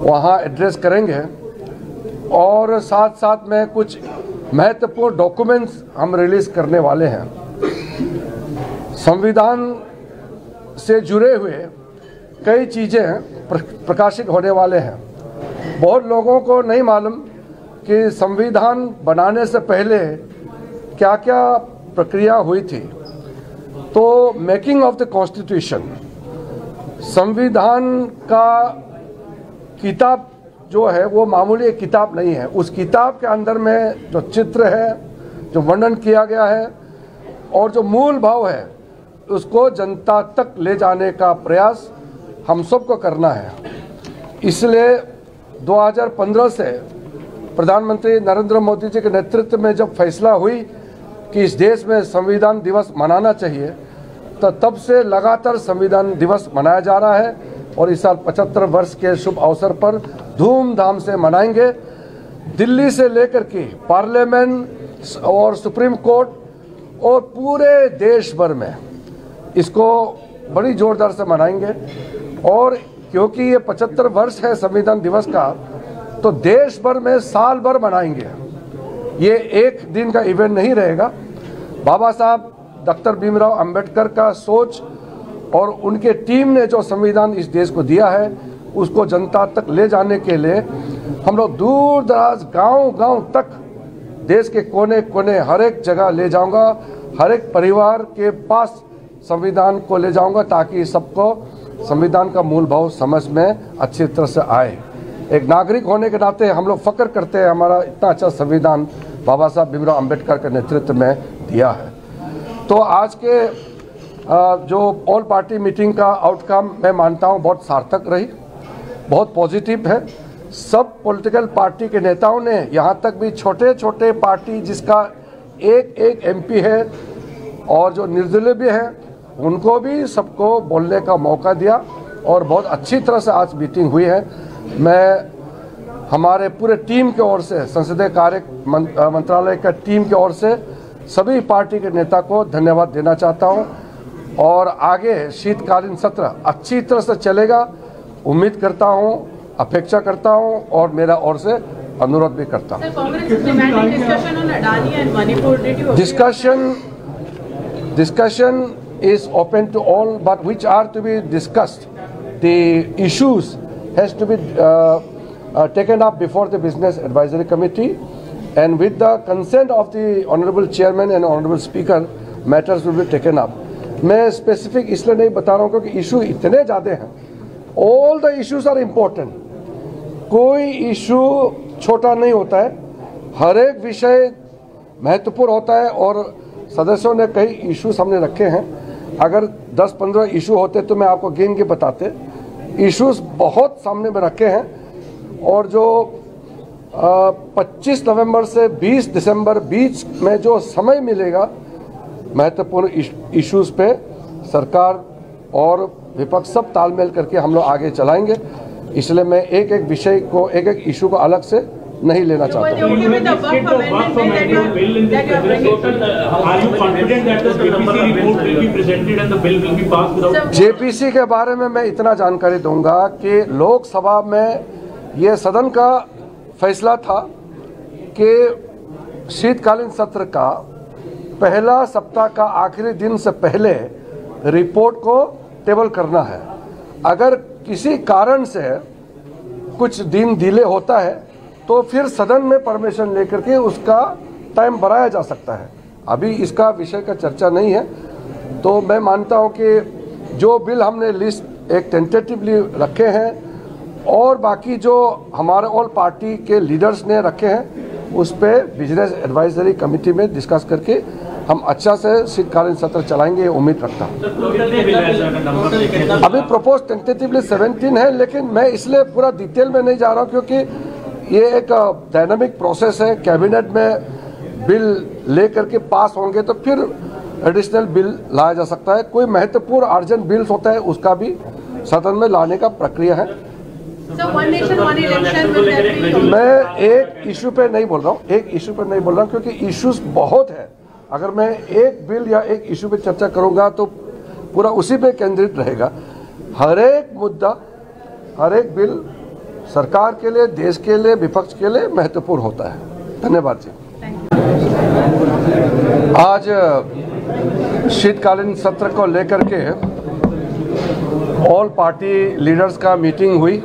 वहाँ एड्रेस करेंगे और साथ साथ में कुछ महत्वपूर्ण डॉक्यूमेंट्स हम रिलीज़ करने वाले हैं। संविधान से जुड़े हुए कई चीज़ें प्रकाशित होने वाले हैं। बहुत लोगों को नहीं मालूम कि संविधान बनाने से पहले क्या क्या प्रक्रिया हुई थी। तो मेकिंग ऑफ द कॉन्स्टिट्यूशन, संविधान का किताब जो है वो मामूली एक किताब नहीं है। उस किताब के अंदर में जो चित्र है, जो वर्णन किया गया है और जो मूल भाव है, उसको जनता तक ले जाने का प्रयास हम सबको करना है। इसलिए 2015 से प्रधानमंत्री नरेंद्र मोदी जी के नेतृत्व में जब फैसला हुई कि इस देश में संविधान दिवस मनाना चाहिए, तो तब से लगातार संविधान दिवस मनाया जा रहा है और इस साल 75 वर्ष के शुभ अवसर पर धूमधाम से मनाएंगे। दिल्ली से लेकर के पार्लियामेंट और सुप्रीम कोर्ट और पूरे देश भर में इसको बड़ी जोरदार से मनाएंगे। और क्योंकि ये 75 वर्ष है संविधान दिवस का, तो देश भर में साल भर मनाएंगे। ये एक दिन का इवेंट नहीं रहेगा। बाबा साहब डॉक्टर भीमराव अंबेडकर का सोच और उनके टीम ने जो संविधान इस देश को दिया है, उसको जनता तक ले जाने के लिए हम लोग दूर दराज गांव-गांव तक देश के कोने कोने हर एक जगह ले जाऊंगा, हर एक परिवार के पास संविधान को ले जाऊंगा ताकि सबको संविधान का मूल भाव समझ में अच्छी तरह से आए। एक नागरिक होने के नाते हम लोग फख्र करते हैं हमारा इतना अच्छा संविधान बाबा साहब भीमराव अंबेडकर के नेतृत्व में दिया है। तो आज के जो ऑल पार्टी मीटिंग का आउटकम मैं मानता हूँ बहुत सार्थक रही, बहुत पॉजिटिव है। सब पॉलिटिकल पार्टी के नेताओं ने, यहाँ तक भी छोटे छोटे पार्टी जिसका एक एमपी है और जो निर्दलीय भी हैं, उनको भी सबको बोलने का मौका दिया और बहुत अच्छी तरह से आज मीटिंग हुई है। मैं हमारे पूरे टीम की ओर से, संसदीय कार्य मंत्रालय का टीम की ओर से सभी पार्टी के नेता को धन्यवाद देना चाहता हूँ और आगे शीतकालीन सत्र अच्छी तरह से चलेगा, उम्मीद करता हूँ, अपेक्षा करता हूँ और मेरा ओर से अनुरोध भी करता हूँ। Discussion is open to all, but which are to be discussed. The issues has to be taken up before the Business Advisory Committee, and with the consent of the Honorable Chairman and Honorable Speaker, matters will be taken up. मैं specific इसलिए नहीं बता रहा हूँ क्योंकि issue इतने ज़्यादा हैं। All the issues are important, कोई इशू छोटा नहीं होता है, हर एक विषय महत्वपूर्ण होता है और सदस्यों ने कई इश्यूज हमने रखे हैं। अगर 10-15 इशू होते तो मैं आपको गिन के बताते। इश्यूज बहुत सामने में रखे हैं और जो 25 नवंबर से 20 दिसंबर बीच में जो समय मिलेगा, महत्वपूर्ण इश्यूज पे सरकार और विपक्ष सब तालमेल करके हम लोग आगे चलाएंगे। इसलिए मैं एक एक विषय को, एक एक इशू को अलग से नहीं लेना चाहता हूँ। जेपीसी के बारे में मैं इतना जानकारी दूंगा कि लोकसभा में ये सदन का फैसला था कि शीतकालीन सत्र का पहला सप्ताह का आखिरी दिन से पहले रिपोर्ट को टेबल करना है। अगर किसी कारण से कुछ दिन डिले होता है तो फिर सदन में परमिशन लेकर के उसका टाइम बढ़ाया जा सकता है। अभी इसका विषय का चर्चा नहीं है। तो मैं मानता हूं कि जो बिल हमने लिस्ट एक टेंटेटिवली रखे हैं और बाकी जो हमारे ऑल पार्टी के लीडर्स ने रखे हैं, उस पे बिजनेस एडवाइजरी कमेटी में डिस्कस करके हम अच्छा से शीतकालीन सत्र चलाएंगे, उम्मीद रखता हूँ। अभी प्रपोज टेंटेटिवली 17 है, लेकिन मैं इसलिए पूरा डिटेल में नहीं जा रहा हूँ क्योंकि ये एक डायनामिक प्रोसेस है। कैबिनेट में बिल लेकर के पास होंगे तो फिर एडिशनल बिल लाया जा सकता है। कोई महत्वपूर्ण अर्जेंट बिल्स होता है, उसका भी सदन में लाने का प्रक्रिया है। मैं एक इशू पे नहीं बोल रहा हूँ, क्योंकि इश्यूज बहुत है। अगर मैं एक बिल या एक इशू पे चर्चा करूंगा तो पूरा उसी पे केंद्रित रहेगा। हर एक मुद्दा, हर एक बिल सरकार के लिए, देश के लिए, विपक्ष के लिए महत्वपूर्ण होता है। धन्यवाद जी। आज शीतकालीन सत्र को लेकर के ऑल पार्टी लीडर्स का मीटिंग हुई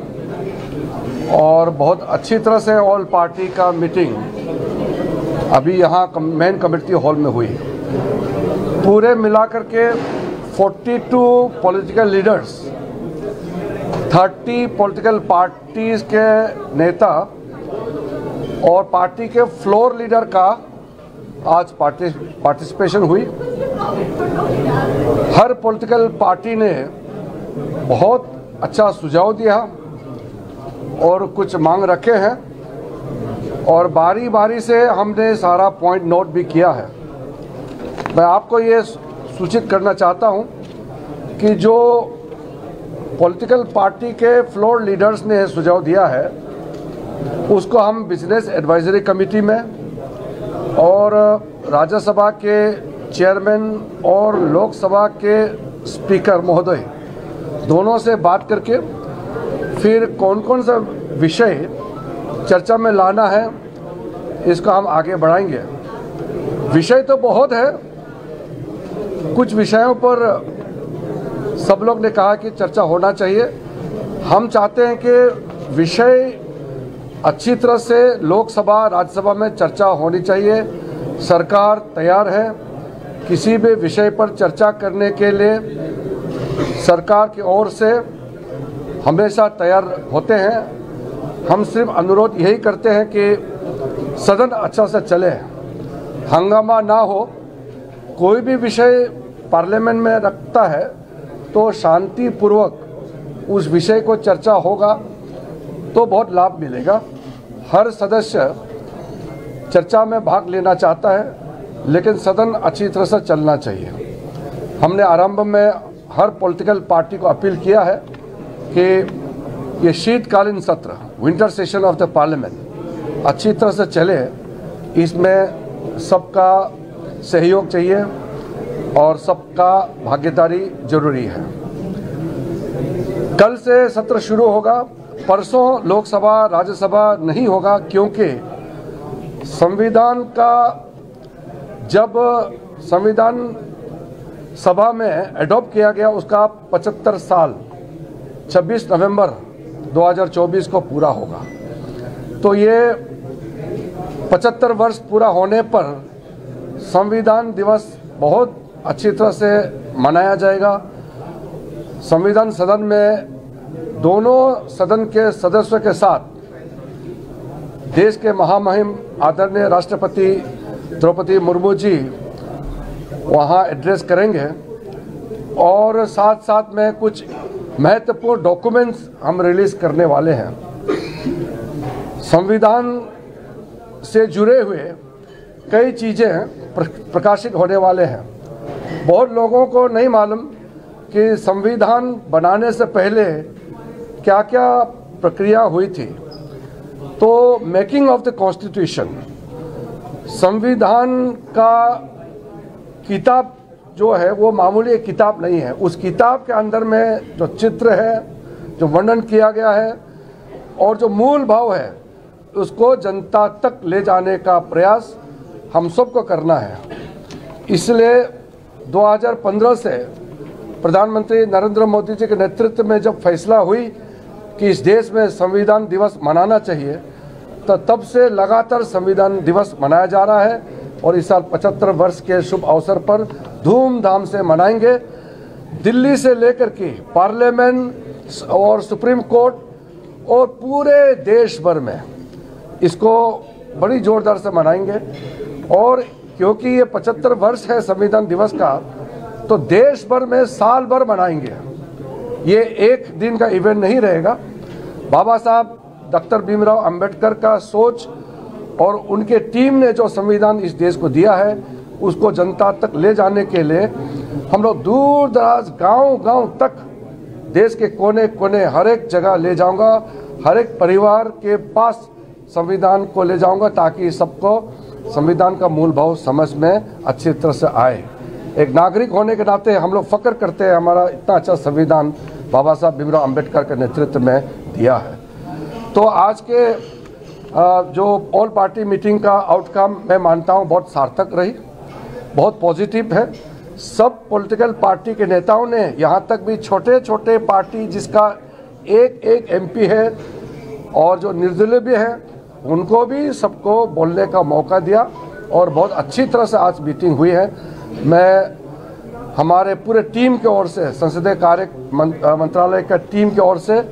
और बहुत अच्छी तरह से ऑल पार्टी का मीटिंग अभी यहाँ मेन कमेटी हॉल में हुई। पूरे मिलाकर के 42 पॉलिटिकल लीडर्स, 30 पॉलिटिकल पार्टीज के नेता और पार्टी के फ्लोर लीडर का आज पार्टिसिपेशन हुई। हर पॉलिटिकल पार्टी ने बहुत अच्छा सुझाव दिया और कुछ मांग रखे हैं और बारी बारी से हमने सारा पॉइंट नोट भी किया है। मैं आपको ये सूचित करना चाहता हूं कि जो पॉलिटिकल पार्टी के फ्लोर लीडर्स ने सुझाव दिया है उसको हम बिजनेस एडवाइजरी कमेटी में और राज्यसभा के चेयरमैन और लोकसभा के स्पीकर महोदय दोनों से बात करके फिर कौन कौन सा विषय चर्चा में लाना है इसको हम आगे बढ़ाएंगे। विषय तो बहुत है, कुछ विषयों पर सब लोग ने कहा कि चर्चा होना चाहिए। हम चाहते हैं कि विषय अच्छी तरह से लोकसभा राज्यसभा में चर्चा होनी चाहिए। सरकार तैयार है किसी भी विषय पर चर्चा करने के लिए, सरकार की ओर से हमेशा तैयार होते हैं। हम सिर्फ अनुरोध यही करते हैं कि सदन अच्छा से चले, हंगामा ना हो। कोई भी विषय पार्लियामेंट में रखता है तो शांतिपूर्वक उस विषय को चर्चा होगा तो बहुत लाभ मिलेगा। हर सदस्य चर्चा में भाग लेना चाहता है लेकिन सदन अच्छी तरह से चलना चाहिए। हमने आरंभ में हर पॉलिटिकल पार्टी को अपील किया है कि ये शीतकालीन सत्र, winter session of the parliament अच्छी तरह से चले। इसमें सबका सहयोग चाहिए और सबका भागीदारी जरूरी है। कल से सत्र शुरू होगा, परसों लोकसभा राज्यसभा नहीं होगा क्योंकि संविधान का जब संविधान सभा में एडॉप्ट किया गया उसका 75 साल 26 नवंबर 2024 को पूरा होगा। तो ये 75 वर्ष पूरा होने पर संविधान दिवस बहुत अच्छी तरह से मनाया जाएगा। संविधान सदन में दोनों सदन के सदस्यों के साथ देश के महामहिम आदरणीय राष्ट्रपति द्रौपदी मुर्मू जी वहाँ एड्रेस करेंगे और साथ साथ में कुछ महत्वपूर्ण डॉक्यूमेंट्स हम रिलीज करने वाले हैं। संविधान से जुड़े हुए कई चीज़ें प्रकाशित होने वाले हैं। बहुत लोगों को नहीं मालूम कि संविधान बनाने से पहले क्या क्या प्रक्रिया हुई थी। तो मेकिंग ऑफ द कॉन्स्टिट्यूशन, संविधान का किताब जो है वो मामूली एक किताब नहीं है। उस किताब के अंदर में जो चित्र है, जो वर्णन किया गया है और जो मूल भाव है उसको जनता तक ले जाने का प्रयास हम सबको करना है। इसलिए 2015 से प्रधानमंत्री नरेंद्र मोदी जी के नेतृत्व में जब फैसला हुई कि इस देश में संविधान दिवस मनाना चाहिए तो तब से लगातार संविधान दिवस मनाया जा रहा है और इस साल 75 वर्ष के शुभ अवसर पर धूमधाम से मनाएंगे। दिल्ली से लेकर के पार्लियामेंट और सुप्रीम कोर्ट और पूरे देश भर में इसको बड़ी जोरदार से मनाएंगे। और क्योंकि ये 75 वर्ष है संविधान दिवस का तो देश भर में साल भर मनाएंगे। ये एक दिन का इवेंट नहीं रहेगा। बाबा साहब डॉक्टर भीमराव अंबेडकर का सोच और उनके टीम ने जो संविधान इस देश को दिया है उसको जनता तक ले जाने के लिए हम लोग दूर दराज गांव-गांव तक देश के कोने कोने हर एक जगह ले जाऊंगा, हर एक परिवार के पास संविधान को ले जाऊंगा ताकि सबको संविधान का मूल भाव समझ में अच्छी तरह से आए। एक नागरिक होने के नाते हम लोग फख्र करते हैं हमारा इतना अच्छा संविधान बाबा साहब भीमराव अंबेडकर के नेतृत्व में दिया है। तो आज के जो ऑल पार्टी मीटिंग का आउटकम मैं मानता हूं बहुत सार्थक रही, बहुत पॉजिटिव है। सब पॉलिटिकल पार्टी के नेताओं ने, यहां तक भी छोटे छोटे पार्टी जिसका एक एमपी है और जो निर्दलीय भी हैं, उनको भी सबको बोलने का मौका दिया और बहुत अच्छी तरह से आज मीटिंग हुई है। मैं हमारे पूरे टीम की ओर से, संसदीय कार्य मंत्रालय का टीम की ओर से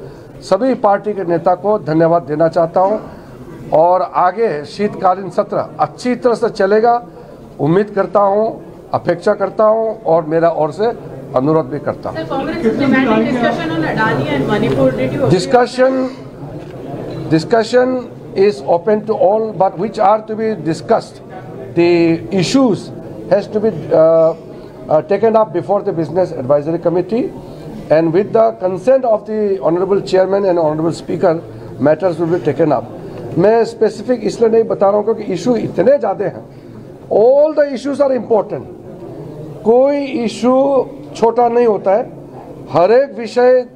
सभी पार्टी के नेता को धन्यवाद देना चाहता हूं और आगे शीतकालीन सत्र अच्छी तरह से चलेगा, उम्मीद करता हूं, अपेक्षा करता हूं और मेरा ओर से अनुरोध भी करता हूं। Discussion is open to all, but which are to be discussed. The issues has to be taken up before the Business Advisory Committee, and with the consent of the Honorable Chairman and Honorable Speaker, matters will be taken up. मैं specific इसलिए नहीं बता रहा हूँ क्योंकि issue इतने ज़्यादा हैं। All the issues are important. कोई इशू छोटा नहीं होता है, हर एक विषय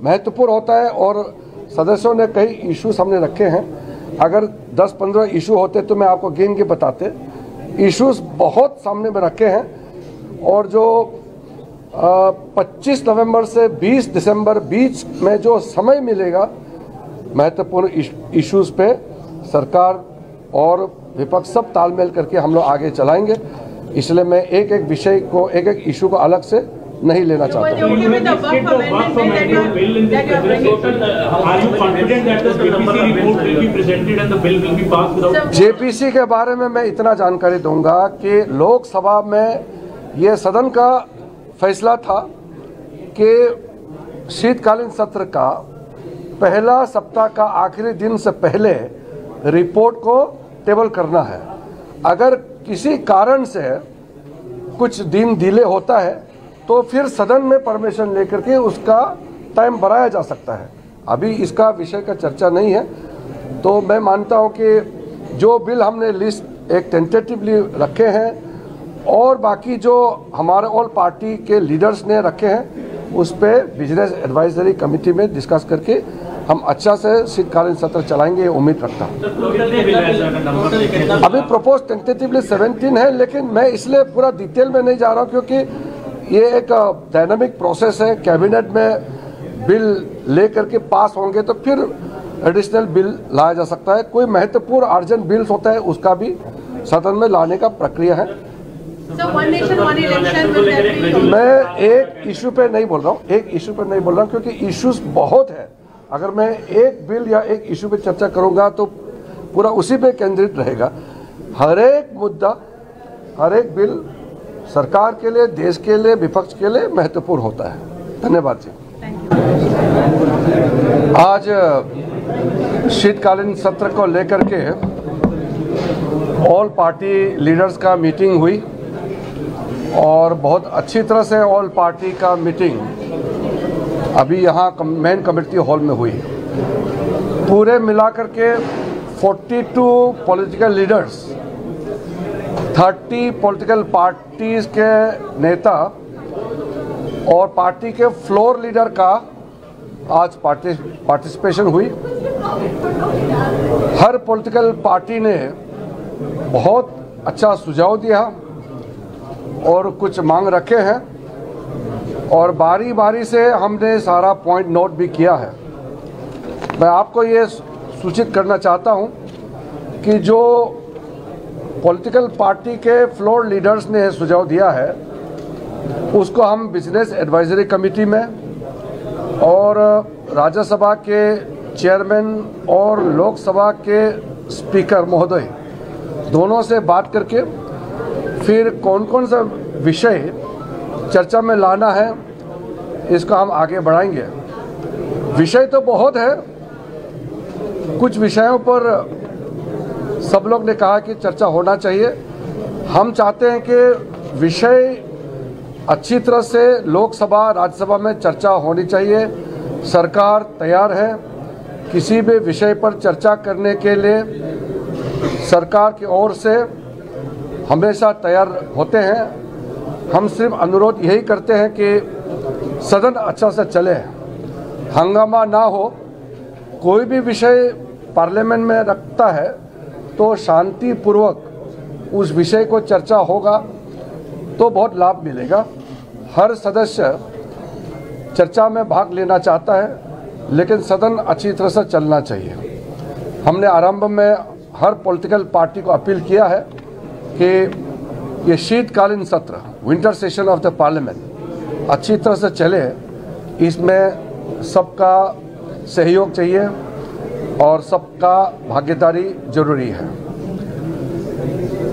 महत्वपूर्ण होता है और सदस्यों ने कई इशू सामने रखे हैं। अगर 10-15 इशू होते तो मैं आपको गिन के बताते। इश्यूज बहुत सामने में रखे हैं और जो 25 नवंबर से 20 दिसंबर बीच में जो समय मिलेगा महत्वपूर्ण इश्यूज पे सरकार और विपक्ष सब तालमेल करके हम लोग आगे चलाएंगे। इसलिए मैं एक एक विषय को, एक एक इशू को अलग से नहीं लेना चाहता। जेपीसी के बारे में मैं इतना जानकारी दूंगा कि लोकसभा में ये सदन का फैसला था कि शीतकालीन सत्र का पहला सप्ताह का आखिरी दिन से पहले रिपोर्ट को टेबल करना है। अगर किसी कारण से कुछ दिन डिले होता है तो फिर सदन में परमिशन लेकर के उसका टाइम बढ़ाया जा सकता है। अभी इसका विषय का चर्चा नहीं है। तो मैं मानता हूं कि जो बिल हमने लिस्ट एक टेंटेटिवली रखे हैं और बाकी जो हमारे ऑल पार्टी के लीडर्स ने रखे हैं उस पर बिजनेस एडवाइजरी कमेटी में डिस्कस करके हम अच्छा से शीतकालीन सत्र चलाएंगे, उम्मीद रखता हूँ। अभी प्रपोज टेंटेटिवली 17 है, लेकिन मैं इसलिए पूरा डिटेल में नहीं जा रहा हूँ क्योंकि ये एक डायनामिक प्रोसेस है। कैबिनेट में बिल ले करके पास होंगे तो फिर एडिशनल बिल लाया जा सकता है। कोई महत्वपूर्ण अर्जेंट बिल्स होता है उसका भी सदन में लाने का प्रक्रिया है। मैं एक इशू पे नहीं बोल रहा हूँ, क्योंकि इश्यूज बहुत है। अगर मैं एक बिल या एक इशू पे चर्चा करूंगा तो पूरा उसी पे केंद्रित रहेगा। हर एक मुद्दा, हर एक बिल सरकार के लिए, देश के लिए, विपक्ष के लिए महत्वपूर्ण होता है। धन्यवाद जी। आज शीतकालीन सत्र को लेकर के ऑल पार्टी लीडर्स का मीटिंग हुई और बहुत अच्छी तरह से ऑल पार्टी का मीटिंग अभी यहाँ मेन कमेटी हॉल में हुई। पूरे मिलाकर के 42 पॉलिटिकल लीडर्स, 30 पॉलिटिकल पार्टीज के नेता और पार्टी के फ्लोर लीडर का आज पार्टिसिपेशन हुई। हर पॉलिटिकल पार्टी ने बहुत अच्छा सुझाव दिया और कुछ मांग रखे हैं और बारी बारी से हमने सारा पॉइंट नोट भी किया है। मैं आपको ये सूचित करना चाहता हूं कि जो पॉलिटिकल पार्टी के फ्लोर लीडर्स ने सुझाव दिया है उसको हम बिजनेस एडवाइजरी कमेटी में और राज्यसभा के चेयरमैन और लोकसभा के स्पीकर महोदय दोनों से बात करके फिर कौन कौन सा विषय चर्चा में लाना है इसको हम आगे बढ़ाएंगे। विषय तो बहुत है, कुछ विषयों पर सब लोग ने कहा कि चर्चा होना चाहिए। हम चाहते हैं कि विषय अच्छी तरह से लोकसभा राज्यसभा में चर्चा होनी चाहिए। सरकार तैयार है किसी भी विषय पर चर्चा करने के लिए, सरकार की ओर से हमेशा तैयार होते हैं। हम सिर्फ अनुरोध यही करते हैं कि सदन अच्छा से चले, हंगामा ना हो, कोई भी विषय पार्लियामेंट में रखता है तो शांतिपूर्वक उस विषय को चर्चा होगा तो बहुत लाभ मिलेगा। हर सदस्य चर्चा में भाग लेना चाहता है, लेकिन सदन अच्छी तरह से चलना चाहिए। हमने आरंभ में हर पॉलिटिकल पार्टी को अपील किया है कि ये शीतकालीन सत्र, winter session of the parliament अच्छी तरह से चले। इसमें सबका सहयोग चाहिए और सबका भागीदारी जरूरी है।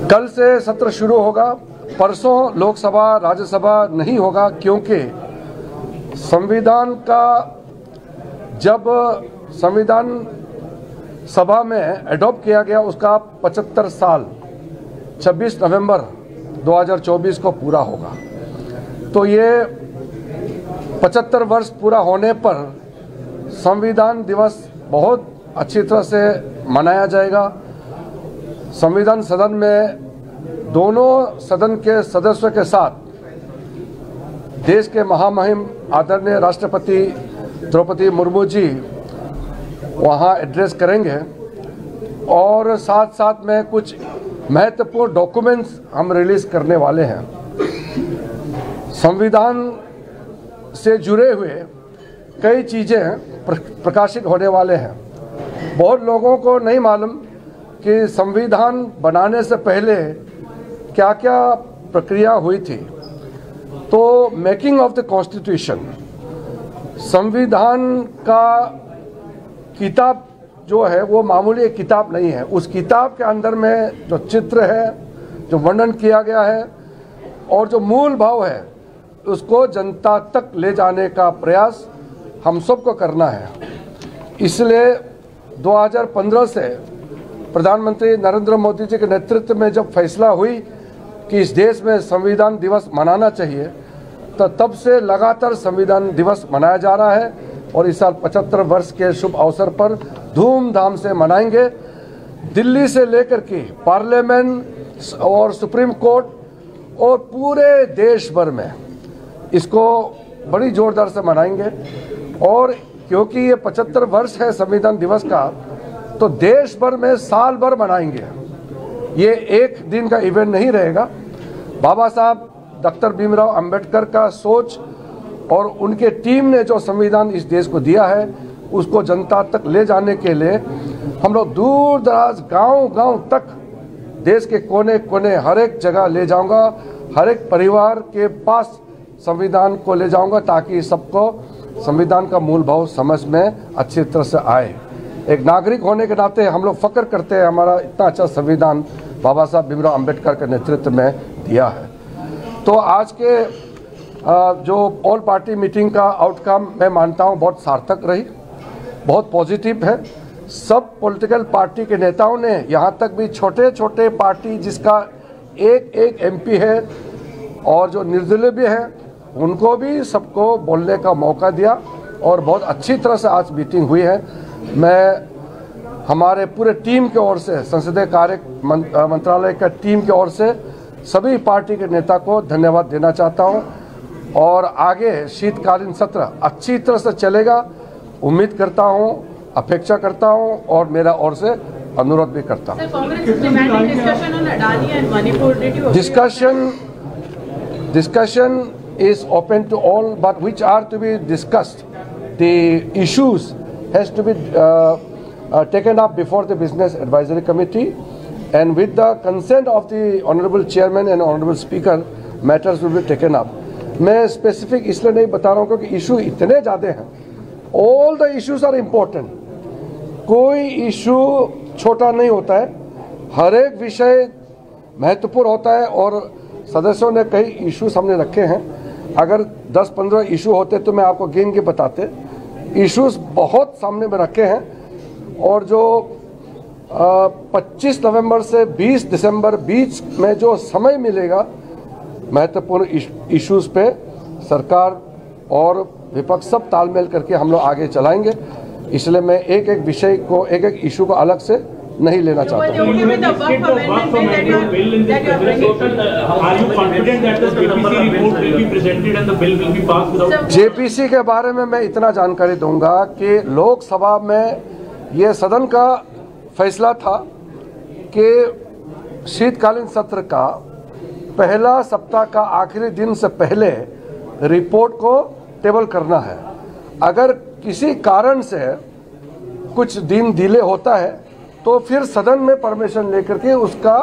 कल से सत्र शुरू होगा। परसों लोकसभा राज्यसभा नहीं होगा, क्योंकि संविधान का जब संविधान सभा में एडॉप्ट किया गया उसका 75 साल 26 नवंबर 2024 को पूरा होगा। तो ये 75 वर्ष पूरा होने पर संविधान दिवस बहुत अच्छी तरह से मनाया जाएगा। संविधान सदन में दोनों सदन के सदस्यों के साथ देश के महामहिम आदरणीय राष्ट्रपति द्रौपदी मुर्मू जी वहाँ एड्रेस करेंगे और साथ साथ में कुछ महत्वपूर्ण डॉक्यूमेंट्स हम रिलीज करने वाले हैं। संविधान से जुड़े हुए कई चीज़ें प्रकाशित होने वाले हैं। बहुत लोगों को नहीं मालूम कि संविधान बनाने से पहले क्या क्या प्रक्रिया हुई थी। तो मेकिंग ऑफ द कॉन्स्टिट्यूशन, संविधान का किताब जो है वो मामूली एक किताब नहीं है। उस किताब के अंदर में जो चित्र है, जो वर्णन किया गया है और जो मूल भाव है, उसको जनता तक ले जाने का प्रयास हम सबको करना है। इसलिए 2015 से प्रधानमंत्री नरेंद्र मोदी जी के नेतृत्व में जब फैसला हुई कि इस देश में संविधान दिवस मनाना चाहिए, तो तब से लगातार संविधान दिवस मनाया जा रहा है और इस साल 75 वर्ष के शुभ अवसर पर धूमधाम से मनाएंगे। दिल्ली से लेकर के पार्लियामेंट और सुप्रीम कोर्ट और पूरे देश भर में इसको बड़ी जोरदार से मनाएंगे। और क्योंकि ये 75 वर्ष है संविधान दिवस का, तो देश भर में साल भर मनाएंगे। ये एक दिन का इवेंट नहीं रहेगा। बाबा साहब डॉक्टर भीमराव अंबेडकर का सोच और उनके टीम ने जो संविधान इस देश को दिया है, उसको जनता तक ले जाने के लिए हम लोग दूर दराज गांव-गांव तक देश के कोने कोने हर एक जगह ले जाऊंगा, हर एक परिवार के पास संविधान को ले जाऊंगा, ताकि सबको संविधान का मूल भाव समझ में अच्छी तरह से आए। एक नागरिक होने के नाते हम लोग फख्र करते हैं, हमारा इतना अच्छा संविधान बाबा साहब भीमराव अंबेडकर के नेतृत्व में दिया है। तो आज के जो ऑल पार्टी मीटिंग का आउटकम मैं मानता हूँ बहुत सार्थक रही, बहुत पॉजिटिव है। सब पॉलिटिकल पार्टी के नेताओं ने, यहाँ तक भी छोटे छोटे पार्टी जिसका एक एमपी है और जो निर्दलीय भी हैं, उनको भी सबको बोलने का मौका दिया और बहुत अच्छी तरह से आज मीटिंग हुई है। मैं हमारे पूरे टीम की ओर से, संसदीय कार्य मंत्रालय का टीम की ओर से सभी पार्टी के नेता को धन्यवाद देना चाहता हूं और आगे शीतकालीन सत्र अच्छी तरह से चलेगा, उम्मीद करता हूं, अपेक्षा करता हूं और मेरा ओर से अनुरोध भी करता हूं। Discussion is open to all, but which are to be discussed. The issues has to be taken up before the Business Advisory Committee, and with the consent of the Honorable Chairman and Honorable Speaker, matters will be taken up. मैं specific इसलिए नहीं बता रहा हूँ क्योंकि issue इतने ज़्यादा हैं। All the issues are important. कोई इशू छोटा नहीं होता है, हर एक विषय महत्वपूर्ण होता है और सदस्यों ने कई इश्यूज हमने रखे हैं। अगर 10-15 इशू होते तो मैं आपको गिन के बताते। इश्यूज बहुत सामने में रखे हैं और जो 25 नवंबर से 20 दिसंबर बीच में जो समय मिलेगा महत्वपूर्ण इश्यूज पे सरकार और विपक्ष सब तालमेल करके हम लोग आगे चलाएंगे। इसलिए मैं एक एक विषय को, एक एक इशू को अलग से नहीं लेना चाहता हूँ। जेपीसी के बारे में मैं इतना जानकारी दूंगा कि लोकसभा में ये सदन का फैसला था कि शीतकालीन सत्र का पहला सप्ताह का आखिरी दिन से पहले रिपोर्ट को टेबल करना है। अगर किसी कारण से कुछ दिन डिले होता है तो फिर सदन में परमिशन लेकर के उसका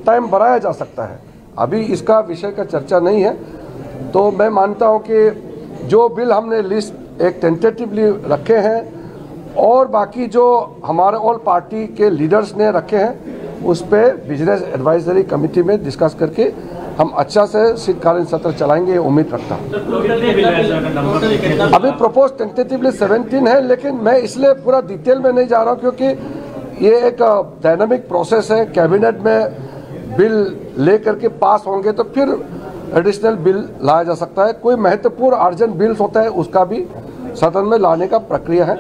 टाइम बढ़ाया जा सकता है। अभी इसका विषय का चर्चा नहीं है। तो मैं मानता हूं कि जो बिल हमने लिस्ट एक टेंटेटिवली रखे हैं और बाकी जो हमारे ऑल पार्टी के लीडर्स ने रखे हैं उस पे बिजनेस एडवाइजरी कमेटी में डिस्कस करके हम अच्छा से शीतकालीन सत्र चलाएंगे, ये उम्मीद रखता हूँ। अभी प्रपोज टेंटेटिवली 17 है, लेकिन मैं इसलिए पूरा डिटेल में नहीं जा रहा हूँ क्योंकि ये एक डायनामिक प्रोसेस है। कैबिनेट में बिल ले करके पास होंगे तो फिर एडिशनल बिल लाया जा सकता है। कोई महत्वपूर्ण अर्जेंट बिल्स होता है उसका भी सदन में लाने का प्रक्रिया है।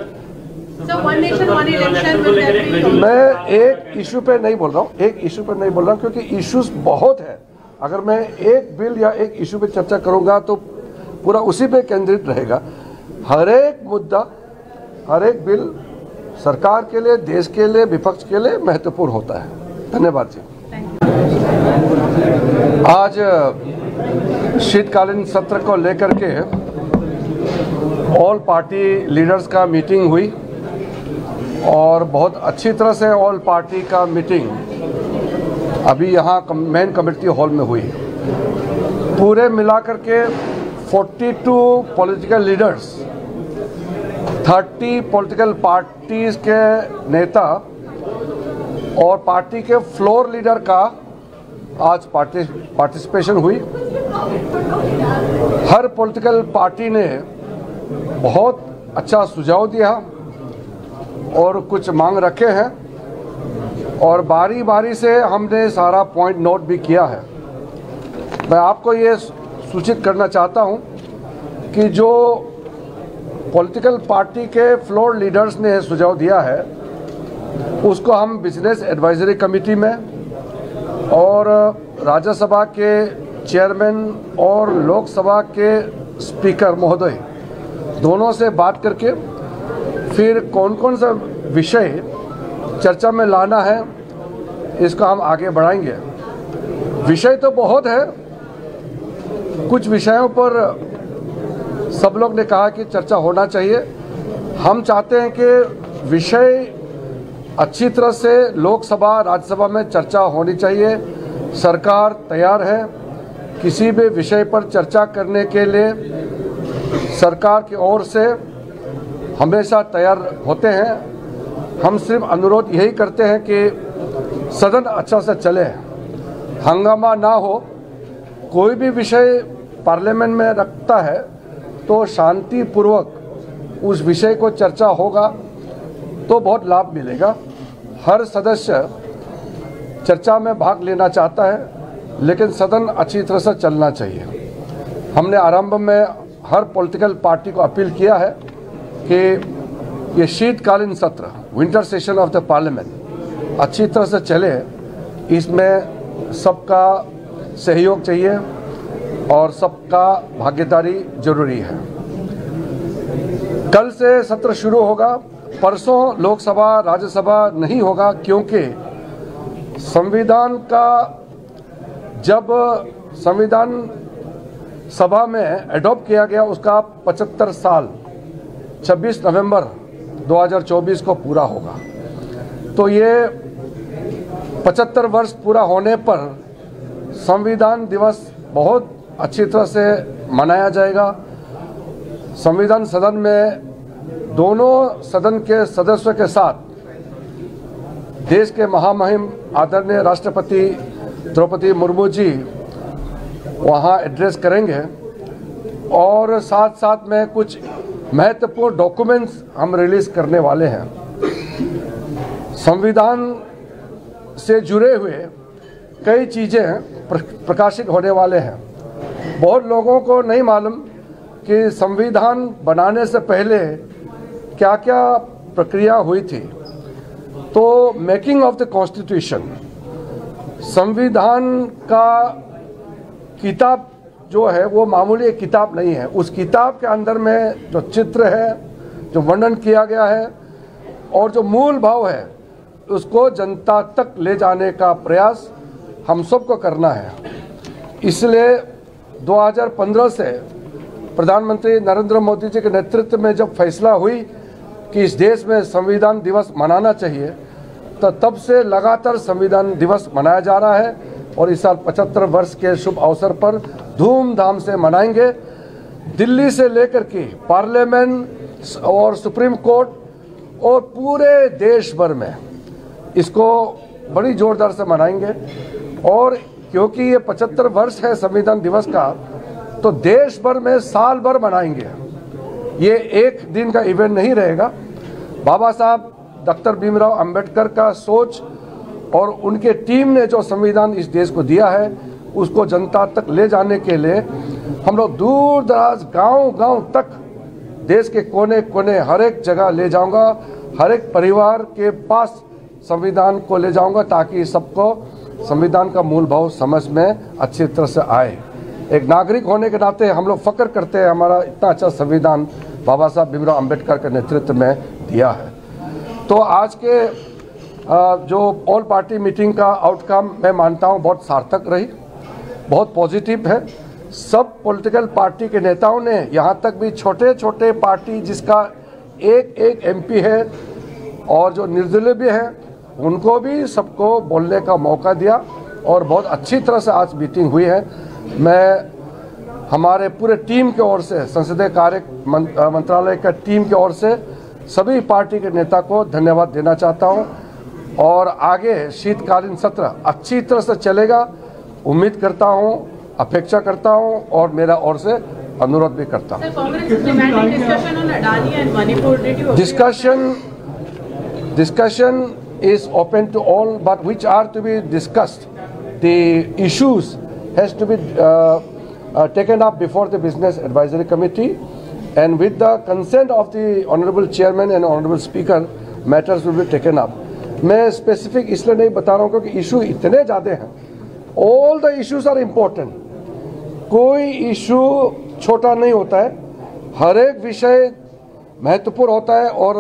मैं एक इशू पे नहीं बोल रहा हूँ, क्योंकि इश्यूज बहुत है। अगर मैं एक बिल या एक इशू पे चर्चा करूंगा तो पूरा उसी पे केंद्रित रहेगा। हर एक मुद्दा, हर एक बिल सरकार के लिए, देश के लिए, विपक्ष के लिए महत्वपूर्ण होता है। धन्यवाद जी। आज शीतकालीन सत्र को लेकर के ऑल पार्टी लीडर्स का मीटिंग हुई और बहुत अच्छी तरह से ऑल पार्टी का मीटिंग अभी यहाँ मेन कमेटी हॉल में हुई। पूरे मिलाकर के 42 पॉलिटिकल लीडर्स, 30 पॉलिटिकल पार्टीज के नेता और पार्टी के फ्लोर लीडर का आज पार्टिसिपेशन हुई। हर पॉलिटिकल पार्टी ने बहुत अच्छा सुझाव दिया और कुछ मांग रखे हैं और बारी बारी से हमने सारा पॉइंट नोट भी किया है। मैं आपको ये सूचित करना चाहता हूं कि जो पॉलिटिकल पार्टी के फ्लोर लीडर्स ने सुझाव दिया है उसको हम बिजनेस एडवाइजरी कमेटी में और राज्यसभा के चेयरमैन और लोकसभा के स्पीकर महोदय दोनों से बात करके फिर कौन कौन सा विषय चर्चा में लाना है इसको हम आगे बढ़ाएंगे। विषय तो बहुत है, कुछ विषयों पर सब लोग ने कहा कि चर्चा होना चाहिए। हम चाहते हैं कि विषय अच्छी तरह से लोकसभा राज्यसभा में चर्चा होनी चाहिए। सरकार तैयार है किसी भी विषय पर चर्चा करने के लिए, सरकार की ओर से हमेशा तैयार होते हैं। हम सिर्फ अनुरोध यही करते हैं कि सदन अच्छा से चले, हंगामा ना हो। कोई भी विषय पार्लियामेंट में रखता है तो शांतिपूर्वक उस विषय को चर्चा होगा तो बहुत लाभ मिलेगा। हर सदस्य चर्चा में भाग लेना चाहता है, लेकिन सदन अच्छी तरह से चलना चाहिए। हमने आरंभ में हर पॉलिटिकल पार्टी को अपील किया है कि ये शीतकालीन सत्र, winter session of the parliament अच्छी तरह से चले। इसमें सबका सहयोग चाहिए और सबका भागीदारी जरूरी है। कल से सत्र शुरू होगा। परसों लोकसभा राज्यसभा नहीं होगा क्योंकि संविधान का जब संविधान सभा में एडॉप्ट किया गया उसका 75 साल 26 नवंबर 2024 को पूरा होगा। तो ये 75 वर्ष पूरा होने पर संविधान दिवस बहुत अच्छी तरह से मनाया जाएगा। संविधान सदन में दोनों सदन के सदस्यों के साथ देश के महामहिम आदरणीय राष्ट्रपति द्रौपदी मुर्मू जी वहाँ एड्रेस करेंगे और साथ साथ में कुछ महत्वपूर्ण डॉक्यूमेंट्स हम रिलीज करने वाले हैं। संविधान से जुड़े हुए कई चीज़ें प्रकाशित होने वाले हैं। बहुत लोगों को नहीं मालूम कि संविधान बनाने से पहले क्या क्या प्रक्रिया हुई थी। तो मेकिंग ऑफ द कॉन्स्टिट्यूशन, संविधान का किताब जो है वो मामूली एक किताब नहीं है। उस किताब के अंदर में जो चित्र है, जो वर्णन किया गया है, और जो मूल भाव है उसको जनता तक ले जाने का प्रयास हम सबको करना है। इसलिए 2015 से प्रधानमंत्री नरेंद्र मोदी जी के नेतृत्व में जब फैसला हुई कि इस देश में संविधान दिवस मनाना चाहिए, तो तब से लगातार संविधान दिवस मनाया जा रहा है और इस साल 75 वर्ष के शुभ अवसर पर धूमधाम से मनाएंगे। दिल्ली से लेकर के पार्लियामेंट और सुप्रीम कोर्ट और पूरे देश भर में इसको बड़ी जोरदार से मनाएंगे। और क्योंकि ये 75 वर्ष है संविधान दिवस का, तो देश भर में साल भर मनाएंगे। ये एक दिन का इवेंट नहीं रहेगा। बाबा साहब डॉक्टर भीमराव अंबेडकर का सोच और उनके टीम ने जो संविधान इस देश को दिया है उसको जनता तक ले जाने के लिए हम लोग दूर दराज गांव-गांव तक देश के कोने कोने हर एक जगह ले जाऊंगा, हर एक परिवार के पास संविधान को ले जाऊंगा ताकि सबको संविधान का मूल भाव समझ में अच्छी तरह से आए। एक नागरिक होने के नाते हम लोग फख्र करते हैं हमारा इतना अच्छा संविधान बाबा साहब भीमराव अंबेडकर के नेतृत्व में दिया है। तो आज के जो ऑल पार्टी मीटिंग का आउटकम मैं मानता हूँ बहुत सार्थक रही, बहुत पॉजिटिव है। सब पॉलिटिकल पार्टी के नेताओं ने, यहाँ तक भी छोटे छोटे पार्टी जिसका एक एमपी है और जो निर्दलीय भी हैं, उनको भी सबको बोलने का मौका दिया और बहुत अच्छी तरह से आज मीटिंग हुई है। मैं हमारे पूरे टीम की ओर से, संसदीय कार्य मंत्रालय का टीम की ओर से सभी पार्टी के नेता को धन्यवाद देना चाहता हूं और आगे शीतकालीन सत्र अच्छी तरह से चलेगा उम्मीद करता हूं, अपेक्षा करता हूं और मेरा ओर से अनुरोध भी करता हूं। Discussion is open to all, but which are to be discussed. The issues has to be taken up before the Business Advisory Committee, and with the consent of the Honorable Chairman and Honorable Speaker, matters will be taken up. मैं specific इसलिए नहीं बता रहा हूँ क्योंकि issue इतने ज़्यादा हैं। All the issues are important. कोई इशू छोटा नहीं होता है, हर एक विषय महत्वपूर्ण होता है और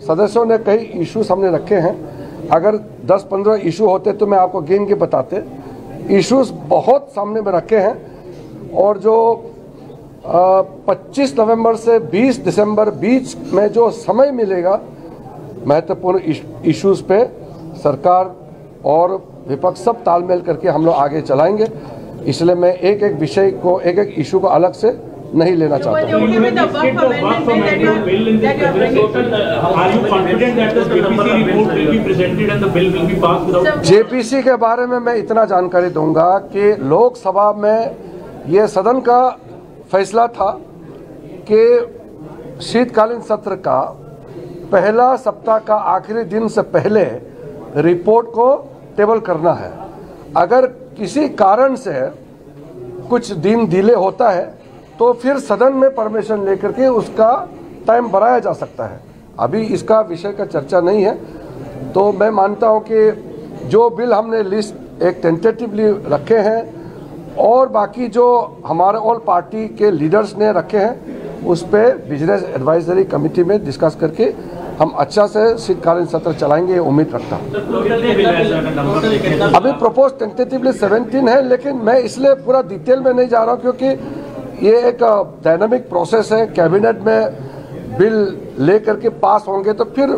सदस्यों ने कई इशू सामने रखे हैं। अगर 10-15 इशू होते तो मैं आपको गिन के बताते। इश्यूज बहुत सामने में रखे हैं और जो 25 नवंबर से 20 दिसंबर बीच में जो समय मिलेगा महत्वपूर्ण इश्यूज पे सरकार और विपक्ष सब तालमेल करके हम लोग आगे चलाएंगे। इसलिए मैं एक एक विषय को, एक एक इशू को अलग से नहीं लेना चाहता। जेपीसी के बारे में मैं इतना जानकारी दूंगा कि लोकसभा में ये सदन का फैसला था कि शीतकालीन सत्र का पहला सप्ताह का आखिरी दिन से पहले रिपोर्ट को टेबल करना है। अगर किसी कारण से कुछ दिन डिले होता है तो फिर सदन में परमिशन लेकर के उसका टाइम बढ़ाया जा सकता है। अभी इसका विषय का चर्चा नहीं है। तो मैं मानता हूं कि जो बिल हमने लिस्ट एक टेंटेटिवली रखे हैं और बाकी जो हमारे ऑल पार्टी के लीडर्स ने रखे हैं उस पर बिजनेस एडवाइजरी कमेटी में डिस्कस करके हम अच्छा से शीतकालीन सत्र चलाएंगे, ये उम्मीद रखता हूँ। अभी प्रपोज टेंटेटिवली 17 है, लेकिन मैं इसलिए पूरा डिटेल में नहीं जा रहा हूँ क्योंकि ये एक डायनामिक प्रोसेस है। कैबिनेट में बिल ले करके पास होंगे तो फिर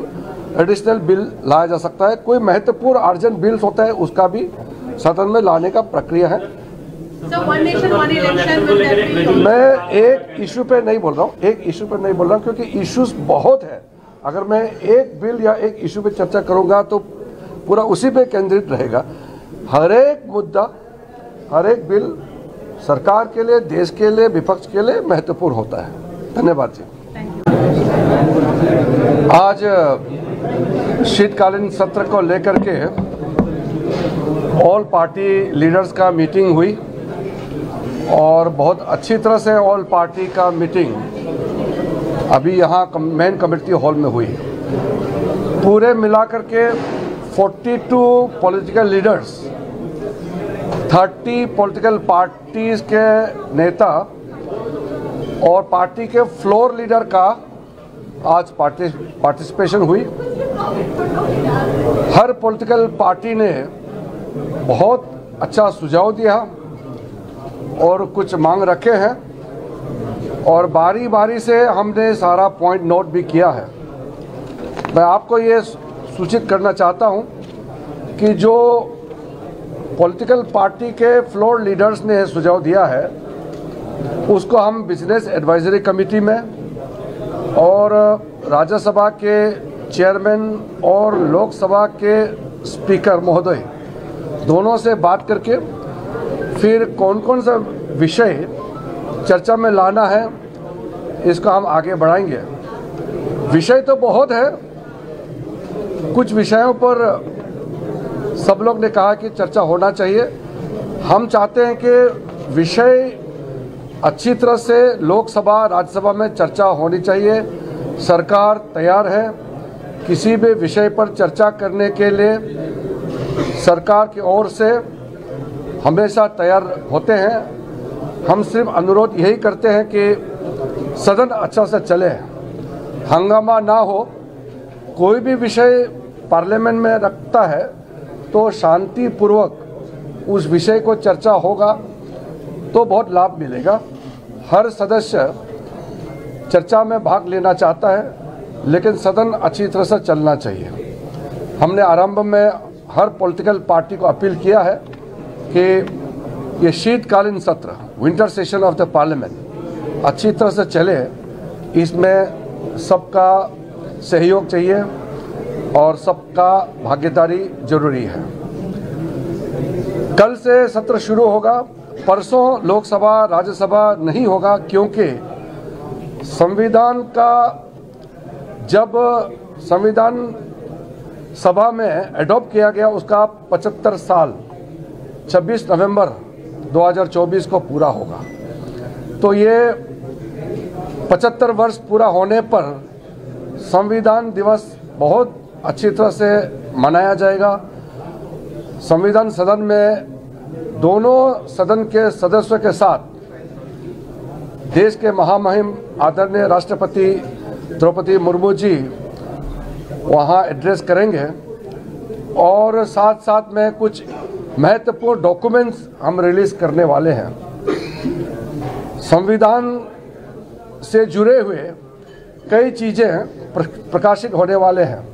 एडिशनल बिल लाया जा सकता है। कोई महत्वपूर्ण अर्जेंट बिल्स होता है उसका भी सदन में लाने का प्रक्रिया है। मैं एक इशू पे नहीं बोल रहा हूँ, क्योंकि इश्यूज बहुत है। अगर मैं एक बिल या एक इशू पे चर्चा करूंगा तो पूरा उसी पे केंद्रित रहेगा। हर एक मुद्दा, हर एक बिल सरकार के लिए, देश के लिए, विपक्ष के लिए महत्वपूर्ण होता है। धन्यवाद जी। आज शीतकालीन सत्र को लेकर के ऑल पार्टी लीडर्स का मीटिंग हुई और बहुत अच्छी तरह से ऑल पार्टी का मीटिंग अभी यहाँ मेन कमेटी हॉल में हुई। पूरे मिलाकर के 42 पॉलिटिकल लीडर्स, 30 पॉलिटिकल पार्टीज के नेता और पार्टी के फ्लोर लीडर का आज पार्टिसिपेशन हुई। हर पॉलिटिकल पार्टी ने बहुत अच्छा सुझाव दिया और कुछ मांग रखे हैं और बारी बारी से हमने सारा पॉइंट नोट भी किया है। मैं आपको ये सूचित करना चाहता हूं कि जो पॉलिटिकल पार्टी के फ्लोर लीडर्स ने सुझाव दिया है उसको हम बिजनेस एडवाइजरी कमेटी में और राज्यसभा के चेयरमैन और लोकसभा के स्पीकर महोदय दोनों से बात करके फिर कौन कौन सा विषय चर्चा में लाना है इसको हम आगे बढ़ाएंगे। विषय तो बहुत है, कुछ विषयों पर सब लोग ने कहा कि चर्चा होना चाहिए। हम चाहते हैं कि विषय अच्छी तरह से लोकसभा राज्यसभा में चर्चा होनी चाहिए। सरकार तैयार है किसी भी विषय पर चर्चा करने के लिए, सरकार की ओर से हमेशा तैयार होते हैं। हम सिर्फ अनुरोध यही करते हैं कि सदन अच्छा से चले, हंगामा ना हो। कोई भी विषय पार्लियामेंट में रखता है तो शांतिपूर्वक उस विषय को चर्चा होगा तो बहुत लाभ मिलेगा। हर सदस्य चर्चा में भाग लेना चाहता है लेकिन सदन अच्छी तरह से चलना चाहिए। हमने आरंभ में हर पॉलिटिकल पार्टी को अपील किया है कि ये शीतकालीन सत्र winter session of the parliament अच्छी तरह से चले, इसमें सबका सहयोग चाहिए और सबका भागीदारी जरूरी है। कल से सत्र शुरू होगा, परसों लोकसभा राज्यसभा नहीं होगा क्योंकि संविधान का जब संविधान सभा में एडॉप्ट किया गया उसका 75 साल 26 नवंबर 2024 को पूरा होगा। तो ये 75 वर्ष पूरा होने पर संविधान दिवस बहुत अच्छी तरह से मनाया जाएगा। संविधान सदन में दोनों सदन के सदस्यों के साथ देश के महामहिम आदरणीय राष्ट्रपति द्रौपदी मुर्मू जी वहाँ एड्रेस करेंगे और साथ साथ में कुछ महत्वपूर्ण डॉक्यूमेंट्स हम रिलीज करने वाले हैं। संविधान से जुड़े हुए कई चीज़ें प्रकाशित होने वाले हैं।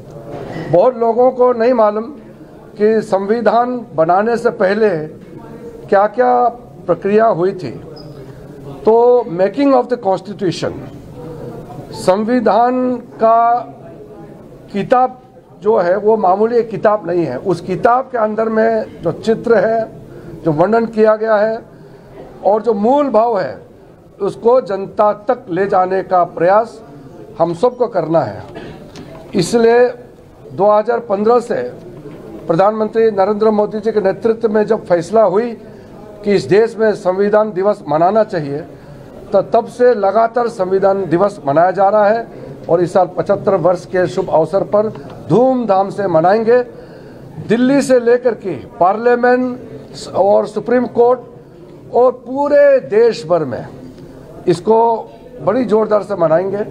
बहुत लोगों को नहीं मालूम कि संविधान बनाने से पहले क्या क्या प्रक्रिया हुई थी। तो मेकिंग ऑफ द कॉन्स्टिट्यूशन, संविधान का किताब जो है वो मामूली एक किताब नहीं है। उस किताब के अंदर में जो चित्र है, जो वर्णन किया गया है और जो मूल भाव है उसको जनता तक ले जाने का प्रयास हम सबको करना है। इसलिए 2015 से प्रधानमंत्री नरेंद्र मोदी जी के नेतृत्व में जब फैसला हुई कि इस देश में संविधान दिवस मनाना चाहिए तो तब से लगातार संविधान दिवस मनाया जा रहा है और इस साल 75 वर्ष के शुभ अवसर पर धूमधाम से मनाएंगे। दिल्ली से लेकर के पार्लियामेंट और सुप्रीम कोर्ट और पूरे देश भर में इसको बड़ी जोरदार से मनाएंगे।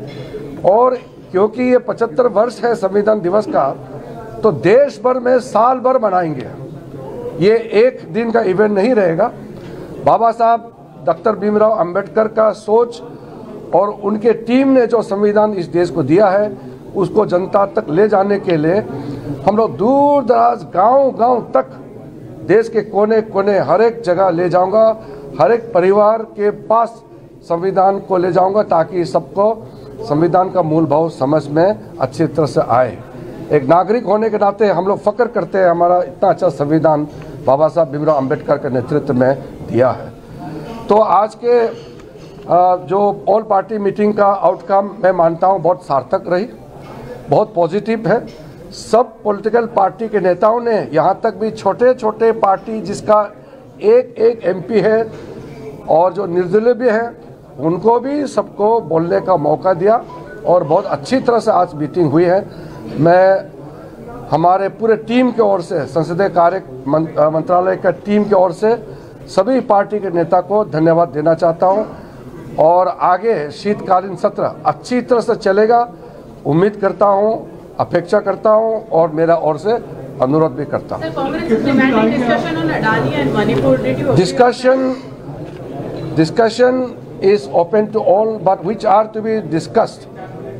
और क्योंकि ये 75 वर्ष है संविधान दिवस का तो देश भर में साल भर मनाएंगे। ये एक दिन का इवेंट नहीं रहेगा। बाबा साहब डॉक्टर भीमराव अंबेडकर का सोच और उनके टीम ने जो संविधान इस देश को दिया है उसको जनता तक ले जाने के लिए हम लोग दूर दराज गांव-गांव तक देश के कोने कोने हर एक जगह ले जाऊंगा, हर एक परिवार के पास संविधान को ले जाऊंगा ताकि सबको संविधान का मूल भाव समझ में अच्छी तरह से आए। एक नागरिक होने के नाते हम लोग फख्र करते हैं हमारा इतना अच्छा संविधान बाबा साहब भीमराव अंबेडकर के नेतृत्व में दिया है। तो आज के जो ऑल पार्टी मीटिंग का आउटकम मैं मानता हूँ बहुत सार्थक रही, बहुत पॉजिटिव है। सब पॉलिटिकल पार्टी के नेताओं ने, यहाँ तक भी छोटे छोटे पार्टी जिसका एक एमपी है और जो निर्दलीय भी हैं उनको भी सबको बोलने का मौका दिया और बहुत अच्छी तरह से आज मीटिंग हुई है। मैं हमारे पूरे टीम की ओर से, संसदीय कार्य मंत्रालय का टीम की ओर से सभी पार्टी के नेता को धन्यवाद देना चाहता हूं और आगे शीतकालीन सत्र अच्छी तरह से चलेगा। उम्मीद करता हूं अपेक्षा करता हूं और मेरा ओर से अनुरोध भी करता हूं। Discussion is open to all, but which are to be discussed.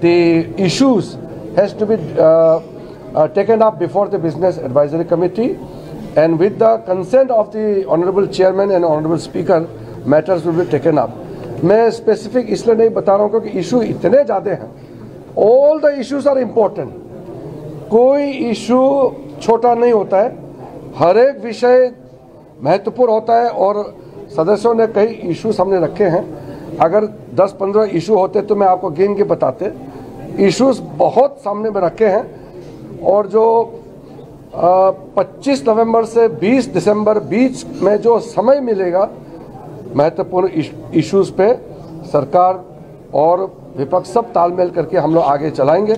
The issues has to be taken up before the Business Advisory Committee, and with the consent of the Honorable Chairman and Honorable Speaker, matters will be taken up. मैं specific इसलिए नहीं बता रहा हूँ क्योंकि issue इतने ज़्यादा हैं। All the issues are important, कोई इशू छोटा नहीं होता है, हर एक विषय महत्वपूर्ण होता है और सदस्यों ने कई इश्यूज हमने रखे हैं। अगर 10-15 इशू होते तो मैं आपको गिन के बताते। इश्यूज बहुत सामने में रखे हैं और जो 25 नवंबर से 20 दिसंबर बीच में जो समय मिलेगा महत्वपूर्ण इश्यूज पे सरकार और विपक्ष सब तालमेल करके हम लोग आगे चलाएंगे।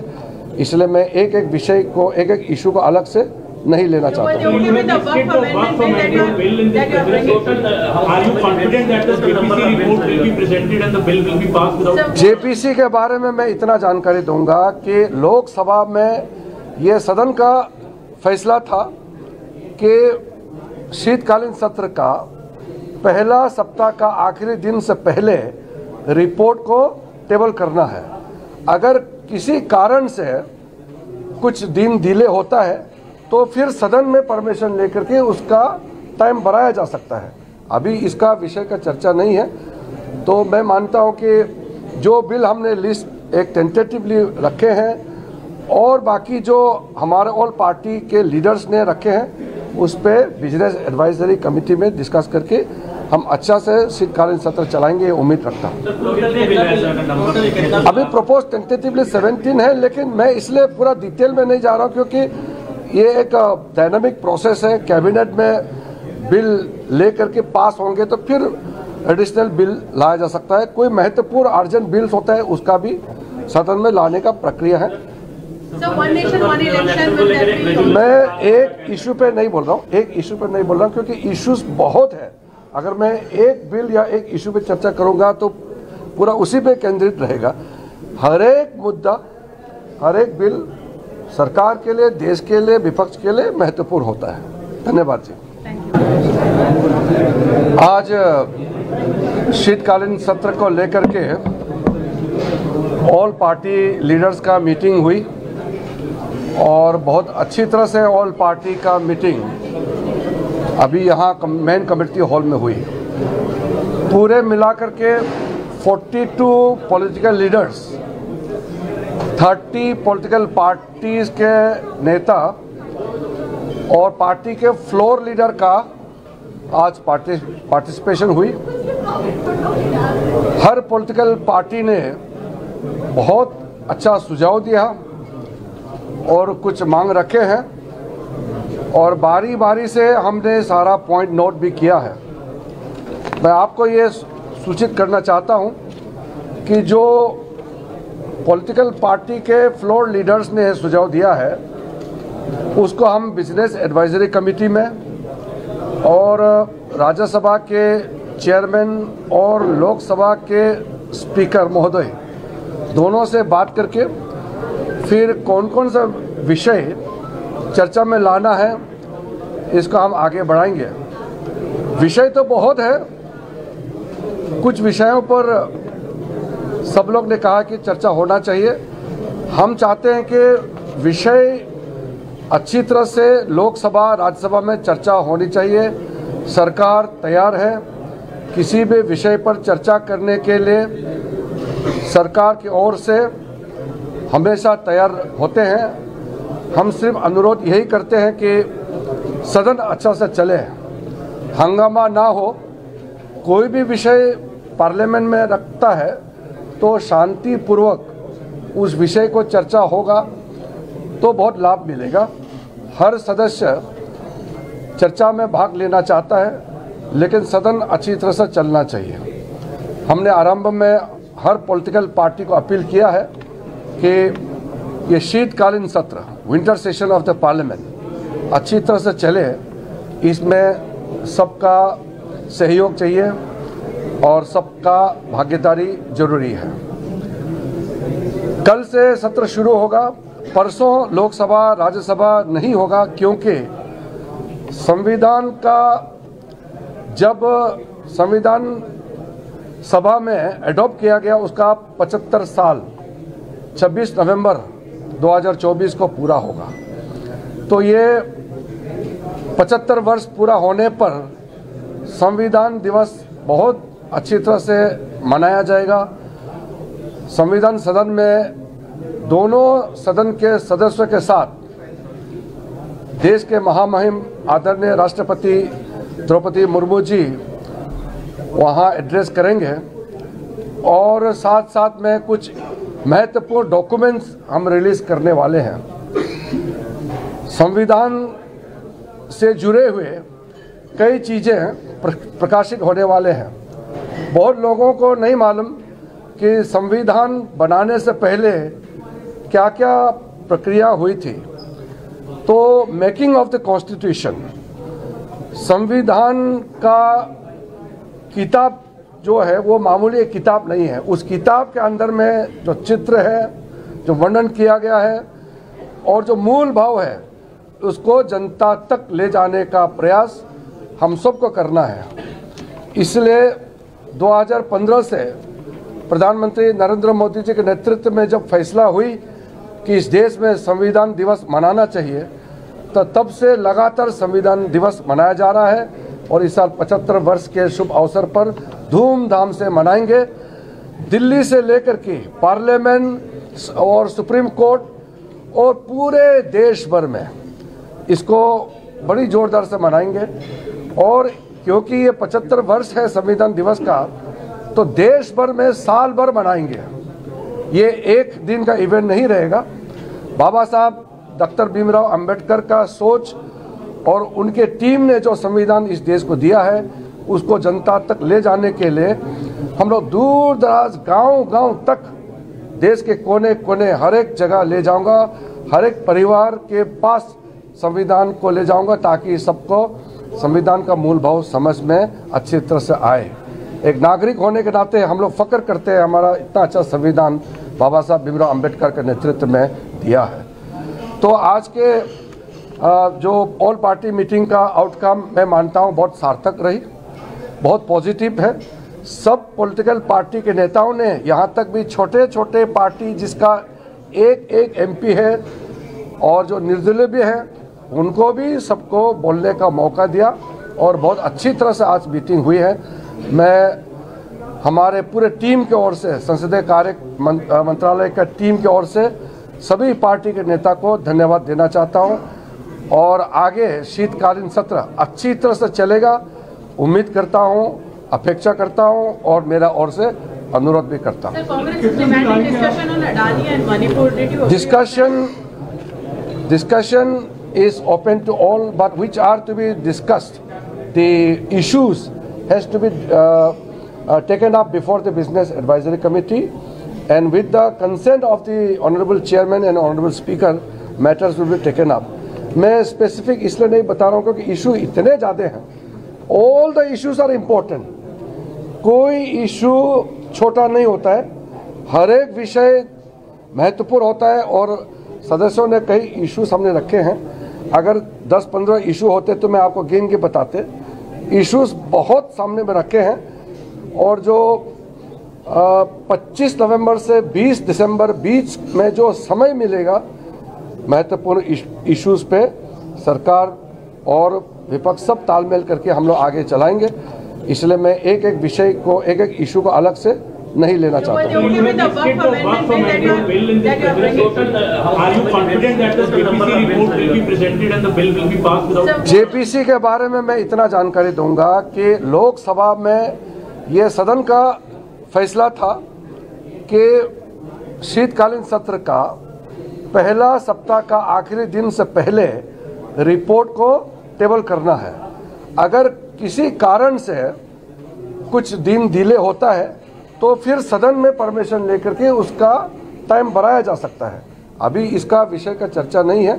इसलिए मैं एक एक विषय को, एक एक इशू को अलग से नहीं लेना चाहता हूँ। जेपीसी के बारे में मैं इतना जानकारी दूंगा कि लोकसभा में ये सदन का फैसला था कि शीतकालीन सत्र का पहला सप्ताह का आखिरी दिन से पहले रिपोर्ट को टेबल करना है। अगर किसी कारण से कुछ दिन डिले होता है तो फिर सदन में परमिशन लेकर के उसका टाइम बढ़ाया जा सकता है। अभी इसका विषय का चर्चा नहीं है। तो मैं मानता हूं कि जो बिल हमने लिस्ट एक टेंटेटिवली रखे हैं और बाकी जो हमारे ऑल पार्टी के लीडर्स ने रखे हैं उस पर बिजनेस एडवाइजरी कमेटी में डिस्कस करके हम अच्छा से शीतकालीन सत्र चलाएंगे, उम्मीद रखता हूँ। अभी प्रपोज टेंटेटिवली 17 है, लेकिन मैं इसलिए पूरा डिटेल में नहीं जा रहा हूँ क्योंकि ये एक डायनामिक प्रोसेस है। कैबिनेट में बिल लेकर के पास होंगे तो फिर एडिशनल बिल लाया जा सकता है। कोई महत्वपूर्ण अर्जेंट बिल्स होता है उसका भी सदन में लाने का प्रक्रिया है। मैं एक इशू पे नहीं बोल रहा हूँ, क्योंकि इश्यूज बहुत है। अगर मैं एक बिल या एक इशू पे चर्चा करूंगा तो पूरा उसी पे केंद्रित रहेगा। हर एक मुद्दा, हर एक बिल सरकार के लिए, देश के लिए, विपक्ष के लिए महत्वपूर्ण होता है। धन्यवाद जी। आज शीतकालीन सत्र को लेकर के ऑल पार्टी लीडर्स का मीटिंग हुई और बहुत अच्छी तरह से ऑल पार्टी का मीटिंग अभी यहाँ मेन कमेटी हॉल में हुई। पूरे मिलाकर के 42 पॉलिटिकल लीडर्स, 30 पॉलिटिकल पार्टीज के नेता और पार्टी के फ्लोर लीडर का आज पार्टिसिपेशन हुई। हर पॉलिटिकल पार्टी ने बहुत अच्छा सुझाव दिया और कुछ मांग रखे हैं और बारी बारी से हमने सारा पॉइंट नोट भी किया है। मैं आपको ये सूचित करना चाहता हूं कि जो पॉलिटिकल पार्टी के फ्लोर लीडर्स ने सुझाव दिया है उसको हम बिजनेस एडवाइजरी कमेटी में और राज्यसभा के चेयरमैन और लोकसभा के स्पीकर महोदय दोनों से बात करके फिर कौन कौन सा विषय चर्चा में लाना है इसको हम आगे बढ़ाएंगे। विषय तो बहुत है, कुछ विषयों पर सब लोग ने कहा कि चर्चा होना चाहिए। हम चाहते हैं कि विषय अच्छी तरह से लोकसभा राज्यसभा में चर्चा होनी चाहिए। सरकार तैयार है किसी भी विषय पर चर्चा करने के लिए, सरकार की ओर से हमेशा तैयार होते हैं। हम सिर्फ अनुरोध यही करते हैं कि सदन अच्छा से चले, हंगामा ना हो। कोई भी विषय पार्लियामेंट में रखता है तो शांतिपूर्वक उस विषय को चर्चा होगा तो बहुत लाभ मिलेगा। हर सदस्य चर्चा में भाग लेना चाहता है, लेकिन सदन अच्छी तरह से चलना चाहिए। हमने आरंभ में हर पॉलिटिकल पार्टी को अपील किया है कि ये शीतकालीन सत्र, winter session of the parliament अच्छी तरह से चले। इसमें सबका सहयोग चाहिए और सबका भागीदारी जरूरी है। कल से सत्र शुरू होगा परसों लोकसभा राज्यसभा नहीं होगा, क्योंकि संविधान का जब संविधान सभा में एडॉप्ट किया गया उसका 75 साल 26 नवंबर 2024 को पूरा होगा। तो ये 75 वर्ष पूरा होने पर संविधान दिवस बहुत अच्छी तरह से मनाया जाएगा। संविधान सदन में दोनों सदन के सदस्यों के साथ देश के महामहिम आदरणीय राष्ट्रपति द्रौपदी मुर्मू जी वहाँ एड्रेस करेंगे और साथ साथ में कुछ महत्वपूर्ण डॉक्यूमेंट्स हम रिलीज करने वाले हैं। संविधान से जुड़े हुए कई चीज़ें प्रकाशित होने वाले हैं। बहुत लोगों को नहीं मालूम कि संविधान बनाने से पहले क्या क्या प्रक्रिया हुई थी। तो मेकिंग ऑफ द कॉन्स्टिट्यूशन, संविधान का किताब जो है वो मामूली एक किताब नहीं है। उस किताब के अंदर में जो चित्र है, जो वर्णन किया गया है और जो मूल भाव है, उसको जनता तक ले जाने का प्रयास हम सबको करना है। इसलिए 2015 से प्रधानमंत्री नरेंद्र मोदी जी के नेतृत्व में जब फैसला हुई कि इस देश में संविधान दिवस मनाना चाहिए, तो तब से लगातार संविधान दिवस मनाया जा रहा है और इस साल 75 वर्ष के शुभ अवसर पर धूमधाम से मनाएंगे। दिल्ली से लेकर के पार्लियामेंट और सुप्रीम कोर्ट और पूरे देश भर में इसको बड़ी जोरदार से मनाएंगे। और क्योंकि ये 75 वर्ष है संविधान दिवस का, तो देश भर में साल भर मनाएंगे। ये एक दिन का इवेंट नहीं रहेगा। बाबा साहब डॉक्टर भीमराव अंबेडकर का सोच और उनके टीम ने जो संविधान इस देश को दिया है, उसको जनता तक ले जाने के लिए हम लोग दूर दराज गांव-गांव तक देश के कोने कोने हर एक जगह ले जाऊंगा, हर एक परिवार के पास संविधान को ले जाऊंगा, ताकि सबको संविधान का मूल भाव समझ में अच्छी तरह से आए। एक नागरिक होने के नाते हम लोग फख्र करते हैं, हमारा इतना अच्छा संविधान बाबा साहब भीमराव अंबेडकर के नेतृत्व में दिया है। तो आज के जो ऑल पार्टी मीटिंग का आउटकम मैं मानता हूँ बहुत सार्थक रही, बहुत पॉजिटिव है। सब पॉलिटिकल पार्टी के नेताओं ने, यहाँ तक भी छोटे छोटे पार्टी जिसका एक एमपी है और जो निर्दलीय भी हैं, उनको भी सबको बोलने का मौका दिया और बहुत अच्छी तरह से आज मीटिंग हुई है। मैं हमारे पूरे टीम की ओर से, संसदीय कार्य मंत्रालय का टीम की ओर से सभी पार्टी के नेता को धन्यवाद देना चाहता हूं। और आगे शीतकालीन सत्र अच्छी तरह से चलेगा, उम्मीद करता हूं, अपेक्षा करता हूं और मेरा ओर से अनुरोध भी करता हूं। Discussion is open to all, but which are to be discussed. The issues has to be taken up before the Business Advisory Committee, and with the consent of the Honorable Chairman and Honorable Speaker, matters will be taken up. मैं specific इसलिए नहीं बता रहा हूँ क्योंकि issue इतने ज़्यादा हैं। All the issues are important. कोई इशू छोटा नहीं होता है, हर एक विषय महत्वपूर्ण होता है और सदस्यों ने कई इश्यूज हमने रखे हैं। अगर 10-15 इशू होते तो मैं आपको गिन के बताते। इश्यूज बहुत सामने में रखे हैं और जो 25 नवंबर से 20 दिसंबर बीच में जो समय मिलेगा, महत्वपूर्ण इश्यूज पे सरकार और विपक्ष सब तालमेल करके हम लोग आगे चलाएंगे। इसलिए मैं एक एक विषय को, एक एक इशू को अलग से नहीं लेना चाहता हूँ। जेपीसी के बारे में मैं इतना जानकारी दूंगा कि लोकसभा में ये सदन का फैसला था कि शीतकालीन सत्र का पहला सप्ताह का आखिरी दिन से पहले रिपोर्ट को टेबल करना है। अगर किसी कारण से कुछ दिन डिले होता है तो फिर सदन में परमिशन लेकर के उसका टाइम बढ़ाया जा सकता है। अभी इसका विषय का चर्चा नहीं है।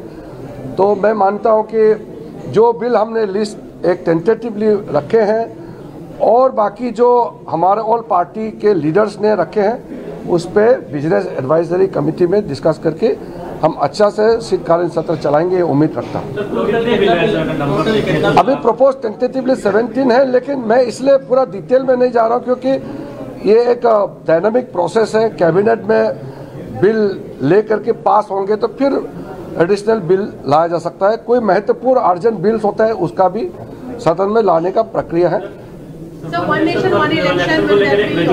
तो मैं मानता हूं कि जो बिल हमने लिस्ट एक टेंटेटिवली रखे हैं और बाकी जो हमारे ऑल पार्टी के लीडर्स ने रखे हैं, उस पर बिजनेस एडवाइजरी कमेटी में डिस्कस करके हम अच्छा से शीतकालीन सत्र चलाएंगे, ये उम्मीद रखता हूँ। अभी प्रपोज टेंटेटिवली 17 है, लेकिन मैं इसलिए पूरा डिटेल में नहीं जा रहा हूँ क्योंकि ये एक डायनामिक प्रोसेस है। कैबिनेट में बिल ले करके पास होंगे तो फिर एडिशनल बिल लाया जा सकता है। कोई महत्वपूर्ण अर्जेंट बिल्स होता है उसका भी सदन में लाने का प्रक्रिया है।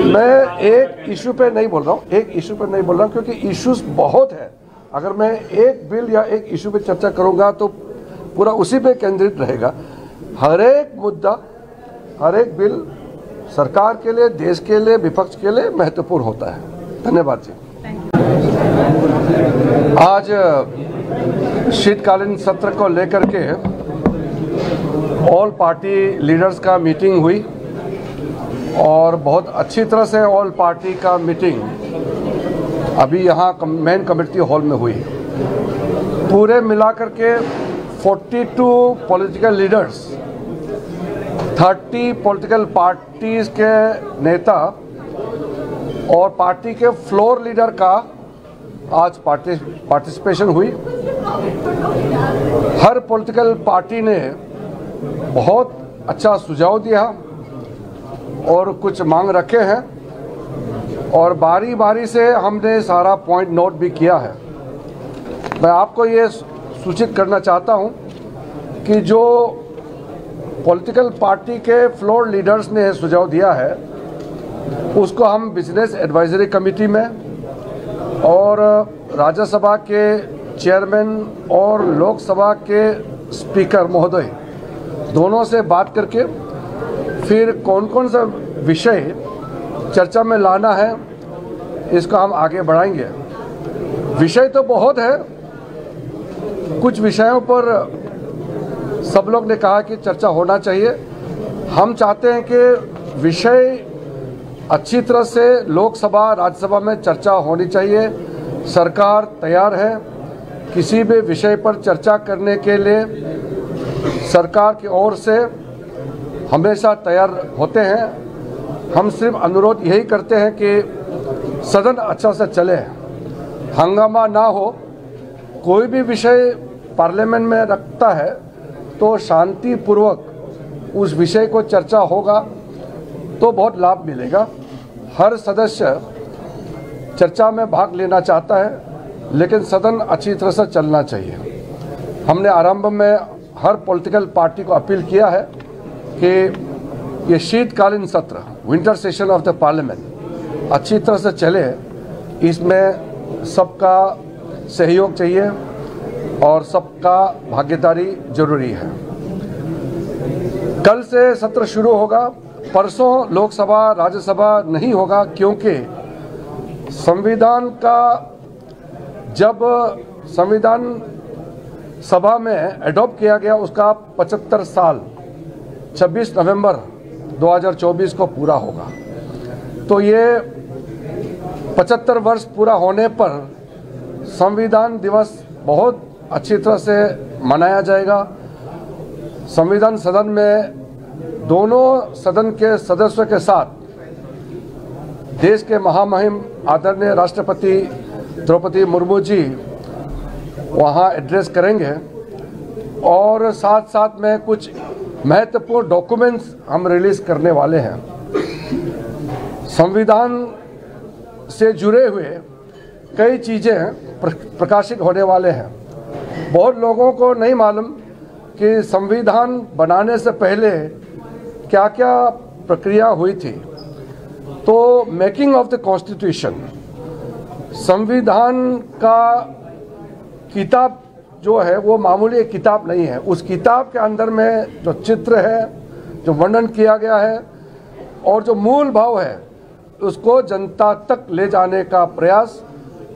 मैं एक इशू पे नहीं बोल रहा हूँ, क्योंकि इश्यूज बहुत है। अगर मैं एक बिल या एक इशू पे चर्चा करूंगा तो पूरा उसी पे केंद्रित रहेगा। हर एक मुद्दा, हर एक बिल सरकार के लिए, देश के लिए, विपक्ष के लिए महत्वपूर्ण होता है। धन्यवाद जी। आज शीतकालीन सत्र को लेकर के ऑल पार्टी लीडर्स का मीटिंग हुई और बहुत अच्छी तरह से ऑल पार्टी का मीटिंग अभी यहाँ मेन कमेटी हॉल में हुई। पूरे मिलाकर के 42 पॉलिटिकल लीडर्स, 30 पॉलिटिकल पार्टीज के नेता और पार्टी के फ्लोर लीडर का आज पार्टिसिपेशन हुई। हर पॉलिटिकल पार्टी ने बहुत अच्छा सुझाव दिया और कुछ मांग रखे हैं और बारी बारी से हमने सारा पॉइंट नोट भी किया है। मैं आपको ये सूचित करना चाहता हूं कि जो पॉलिटिकल पार्टी के फ्लोर लीडर्स ने सुझाव दिया है उसको हम बिजनेस एडवाइजरी कमेटी में और राज्यसभा के चेयरमैन और लोकसभा के स्पीकर महोदय दोनों से बात करके फिर कौन कौन सा विषय चर्चा में लाना है इसको हम आगे बढ़ाएंगे। विषय तो बहुत है, कुछ विषयों पर सब लोग ने कहा कि चर्चा होना चाहिए। हम चाहते हैं कि विषय अच्छी तरह से लोकसभा राज्यसभा में चर्चा होनी चाहिए। सरकार तैयार है किसी भी विषय पर चर्चा करने के लिए, सरकार की ओर से हमेशा तैयार होते हैं। हम सिर्फ अनुरोध यही करते हैं कि सदन अच्छा से चले, हंगामा ना हो। कोई भी विषय पार्लियामेंट में रखता है तो शांतिपूर्वक उस विषय को चर्चा होगा तो बहुत लाभ मिलेगा। हर सदस्य चर्चा में भाग लेना चाहता है, लेकिन सदन अच्छी तरह से चलना चाहिए। हमने आरंभ में हर पॉलिटिकल पार्टी को अपील किया है कि ये शीतकालीन सत्र, winter session of the parliament अच्छी तरह से चले। इसमें सबका सहयोग चाहिए और सबका भागीदारी जरूरी है। कल से सत्र शुरू होगा, परसों लोकसभा राज्यसभा नहीं होगा क्योंकि संविधान का जब संविधान सभा में एडॉप्ट किया गया उसका 75 साल 26 नवंबर 2024 को पूरा होगा। तो ये 75 वर्ष पूरा होने पर संविधान दिवस बहुत अच्छी तरह से मनाया जाएगा। संविधान सदन में दोनों सदन के सदस्यों के साथ देश के महामहिम आदरणीय राष्ट्रपति द्रौपदी मुर्मू जी वहाँ एड्रेस करेंगे और साथ साथ में कुछ महत्वपूर्ण डॉक्यूमेंट्स हम रिलीज करने वाले हैं। संविधान से जुड़े हुए कई चीज़ें प्रकाशित होने वाले हैं। बहुत लोगों को नहीं मालूम कि संविधान बनाने से पहले क्या क्या प्रक्रिया हुई थी। तो मेकिंग ऑफ द कॉन्स्टिट्यूशन, संविधान का किताब जो है वो मामूली एक किताब नहीं है। उस किताब के अंदर में जो चित्र है, जो वर्णन किया गया है और जो मूल भाव है उसको जनता तक ले जाने का प्रयास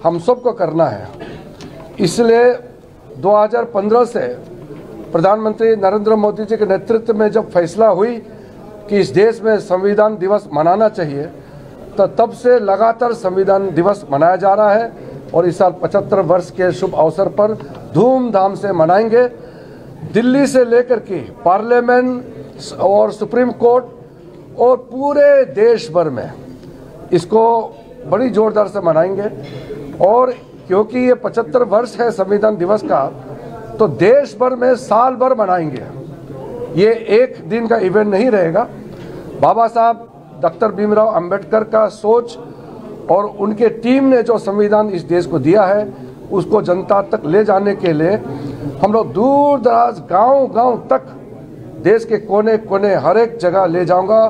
हम सबको करना है। इसलिए 2015 से प्रधानमंत्री नरेंद्र मोदी जी के नेतृत्व में जब फैसला हुई कि इस देश में संविधान दिवस मनाना चाहिए, तो तब से लगातार संविधान दिवस मनाया जा रहा है और इस साल 75 वर्ष के शुभ अवसर पर धूमधाम से मनाएंगे। दिल्ली से लेकर के पार्लियामेंट और सुप्रीम कोर्ट और पूरे देश भर में इसको बड़ी जोरदार से मनाएंगे और क्योंकि ये 75 वर्ष है संविधान दिवस का, तो देश भर में साल भर मनाएंगे। ये एक दिन का इवेंट नहीं रहेगा। बाबा साहब डॉक्टर भीमराव अंबेडकर का सोच और उनके टीम ने जो संविधान इस देश को दिया है उसको जनता तक ले जाने के लिए हम लोग दूर दराज गांव-गांव तक देश के कोने कोने हर एक जगह ले जाऊंगा,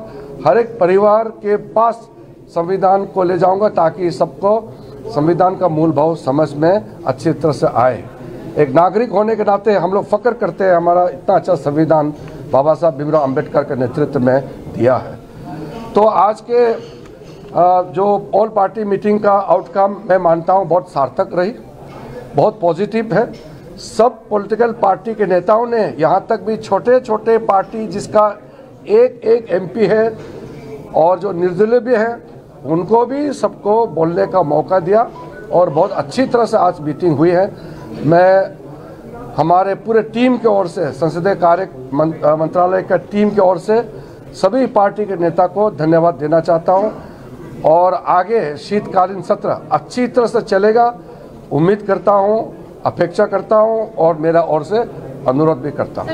हर एक परिवार के पास संविधान को ले जाऊंगा ताकि सबको संविधान का मूल भाव समझ में अच्छी तरह से आए। एक नागरिक होने के नाते हम लोग फख्र करते हैं हमारा इतना अच्छा संविधान बाबा साहब भीमराव अंबेडकर के नेतृत्व में दिया है। तो आज के जो ऑल पार्टी मीटिंग का आउटकम मैं मानता हूँ बहुत सार्थक रही, बहुत पॉजिटिव है। सब पॉलिटिकल पार्टी के नेताओं ने, यहाँ तक भी छोटे छोटे पार्टी जिसका एक एमपी है और जो निर्दलीय भी हैं, उनको भी सबको बोलने का मौका दिया और बहुत अच्छी तरह से आज मीटिंग हुई है। मैं हमारे पूरे टीम की ओर से, संसदीय कार्य मंत्रालय का टीम की ओर से सभी पार्टी के नेता को धन्यवाद देना चाहता हूं और आगे शीतकालीन सत्र अच्छी तरह से चलेगा उम्मीद करता हूं, अपेक्षा करता हूं और मेरा ओर से अनुरोध भी करता हूं।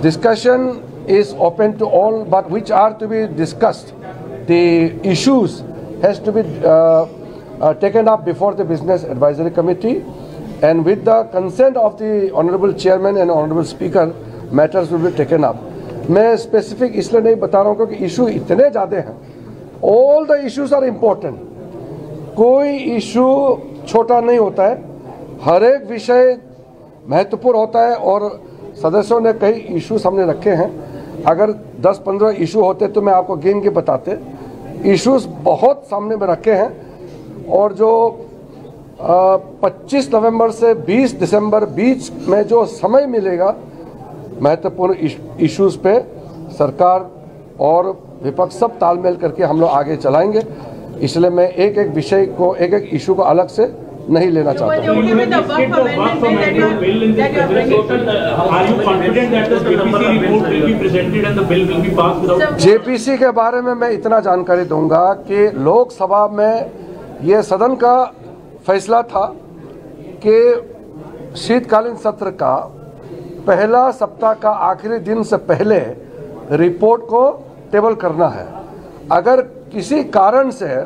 Discussion is open to all, but which are to be discussed. The issues has to be taken up before the Business Advisory Committee, and with the consent of the Honorable Chairman and Honorable Speaker, matters will be taken up. मैं specific इसलिए नहीं बता रहा हूँ क्योंकि issue इतने ज़्यादा हैं. All the issues are important. कोई issue छोटा नहीं होता है, हर एक विषय महत्वपूर्ण होता है और सदस्यों ने कई इश्यूज हमने रखे हैं। अगर 10-15 इशू होते तो मैं आपको गिन के बताते। इश्यूज बहुत सामने में रखे हैं और जो 25 नवंबर से 20 दिसंबर बीच में जो समय मिलेगा महत्वपूर्ण इश्यूज पे सरकार और विपक्ष सब तालमेल करके हम लोग आगे चलाएंगे। इसलिए मैं एक एक विषय को, एक एक इशू को अलग से नहीं लेना चाहता हूँ। जेपीसी के बारे में मैं इतना जानकारी दूंगा कि लोकसभा में ये सदन का फैसला था कि शीतकालीन सत्र का पहला सप्ताह का आखिरी दिन से पहले रिपोर्ट को टेबल करना है। अगर किसी कारण से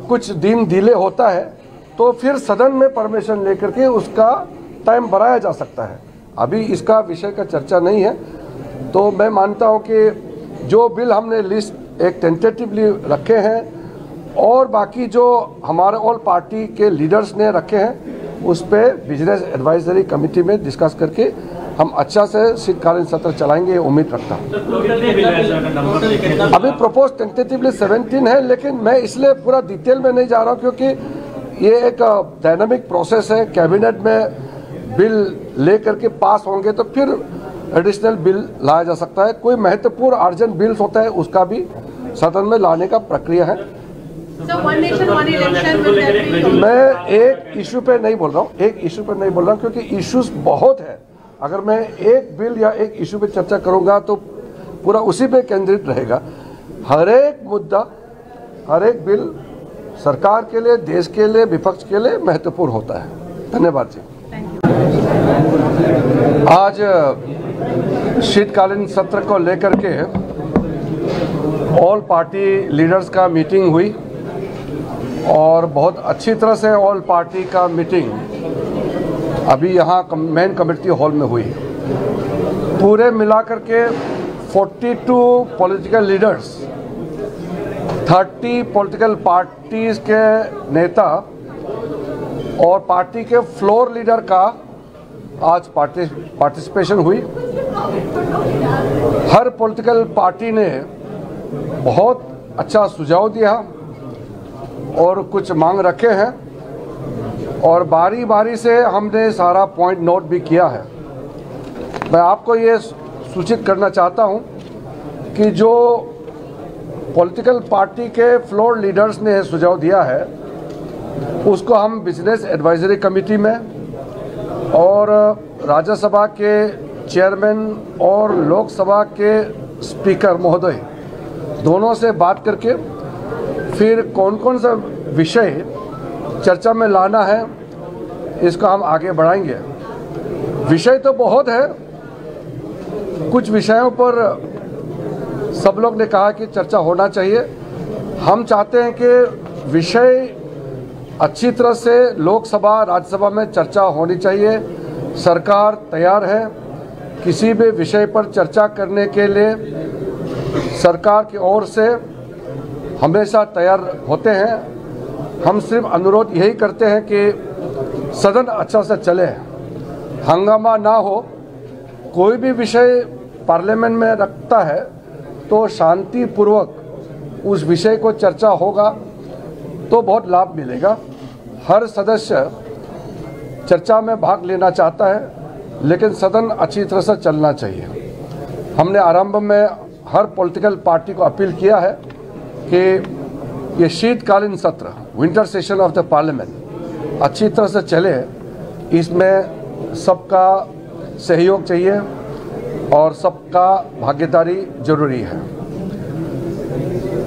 कुछ दिन डिले होता है तो फिर सदन में परमिशन लेकर के उसका टाइम बढ़ाया जा सकता है। अभी इसका विषय का चर्चा नहीं है। तो मैं मानता हूं कि जो बिल हमने लिस्ट एक टेंटेटिवली रखे हैं और बाकी जो हमारे ऑल पार्टी के लीडर्स ने रखे हैं उस पर बिजनेस एडवाइजरी कमेटी में डिस्कस करके हम अच्छा से शीतकालीन सत्र चलाएंगे, उम्मीद रखता हूँ। अभी प्रपोज टेंटेटिवली 17 है, लेकिन मैं इसलिए पूरा डिटेल में नहीं जा रहा हूँ क्योंकि ये एक डायनामिक प्रोसेस है। कैबिनेट में बिल लेकर के पास होंगे तो फिर एडिशनल बिल लाया जा सकता है। कोई महत्वपूर्ण अर्जेंट बिल्स होता है उसका भी सदन में लाने का प्रक्रिया है। मैं एक इशू पे नहीं बोल रहा हूँ, क्योंकि इश्यूज बहुत है। अगर मैं एक बिल या एक इशू पे चर्चा करूंगा तो पूरा उसी पे केंद्रित रहेगा। हर एक मुद्दा, हर एक बिल सरकार के लिए, देश के लिए, विपक्ष के लिए महत्वपूर्ण होता है। धन्यवाद जी। आज शीतकालीन सत्र को लेकर के ऑल पार्टी लीडर्स का मीटिंग हुई और बहुत अच्छी तरह से ऑल पार्टी का मीटिंग अभी यहाँ मेन कमेटी हॉल में हुई। पूरे मिलाकर के 42 पॉलिटिकल लीडर्स, 30 पॉलिटिकल पार्टीज के नेता और पार्टी के फ्लोर लीडर का आज पार्टिसिपेशन हुई। हर पॉलिटिकल पार्टी ने बहुत अच्छा सुझाव दिया और कुछ मांग रखे हैं और बारी बारी से हमने सारा पॉइंट नोट भी किया है। मैं आपको ये सूचित करना चाहता हूं कि जो पॉलिटिकल पार्टी के फ्लोर लीडर्स ने सुझाव दिया है उसको हम बिजनेस एडवाइजरी कमेटी में और राज्यसभा के चेयरमैन और लोकसभा के स्पीकर महोदय दोनों से बात करके फिर कौन कौन सा विषय चर्चा में लाना है, इसको हम आगे बढ़ाएंगे। विषय तो बहुत है, कुछ विषयों पर सब लोग ने कहा कि चर्चा होना चाहिए। हम चाहते हैं कि विषय अच्छी तरह से लोकसभा राज्यसभा में चर्चा होनी चाहिए। सरकार तैयार है किसी भी विषय पर चर्चा करने के लिए, सरकार की ओर से हमेशा तैयार होते हैं। हम सिर्फ अनुरोध यही करते हैं कि सदन अच्छा से चले, हंगामा ना हो। कोई भी विषय पार्लियामेंट में रखता है तो शांतिपूर्वक उस विषय को चर्चा होगा तो बहुत लाभ मिलेगा। हर सदस्य चर्चा में भाग लेना चाहता है, लेकिन सदन अच्छी तरह से चलना चाहिए। हमने आरंभ में हर पॉलिटिकल पार्टी को अपील किया है कि ये शीतकालीन सत्र, winter session of the parliament अच्छी तरह से चले। इसमें सबका सहयोग चाहिए और सबका भागीदारी जरूरी है।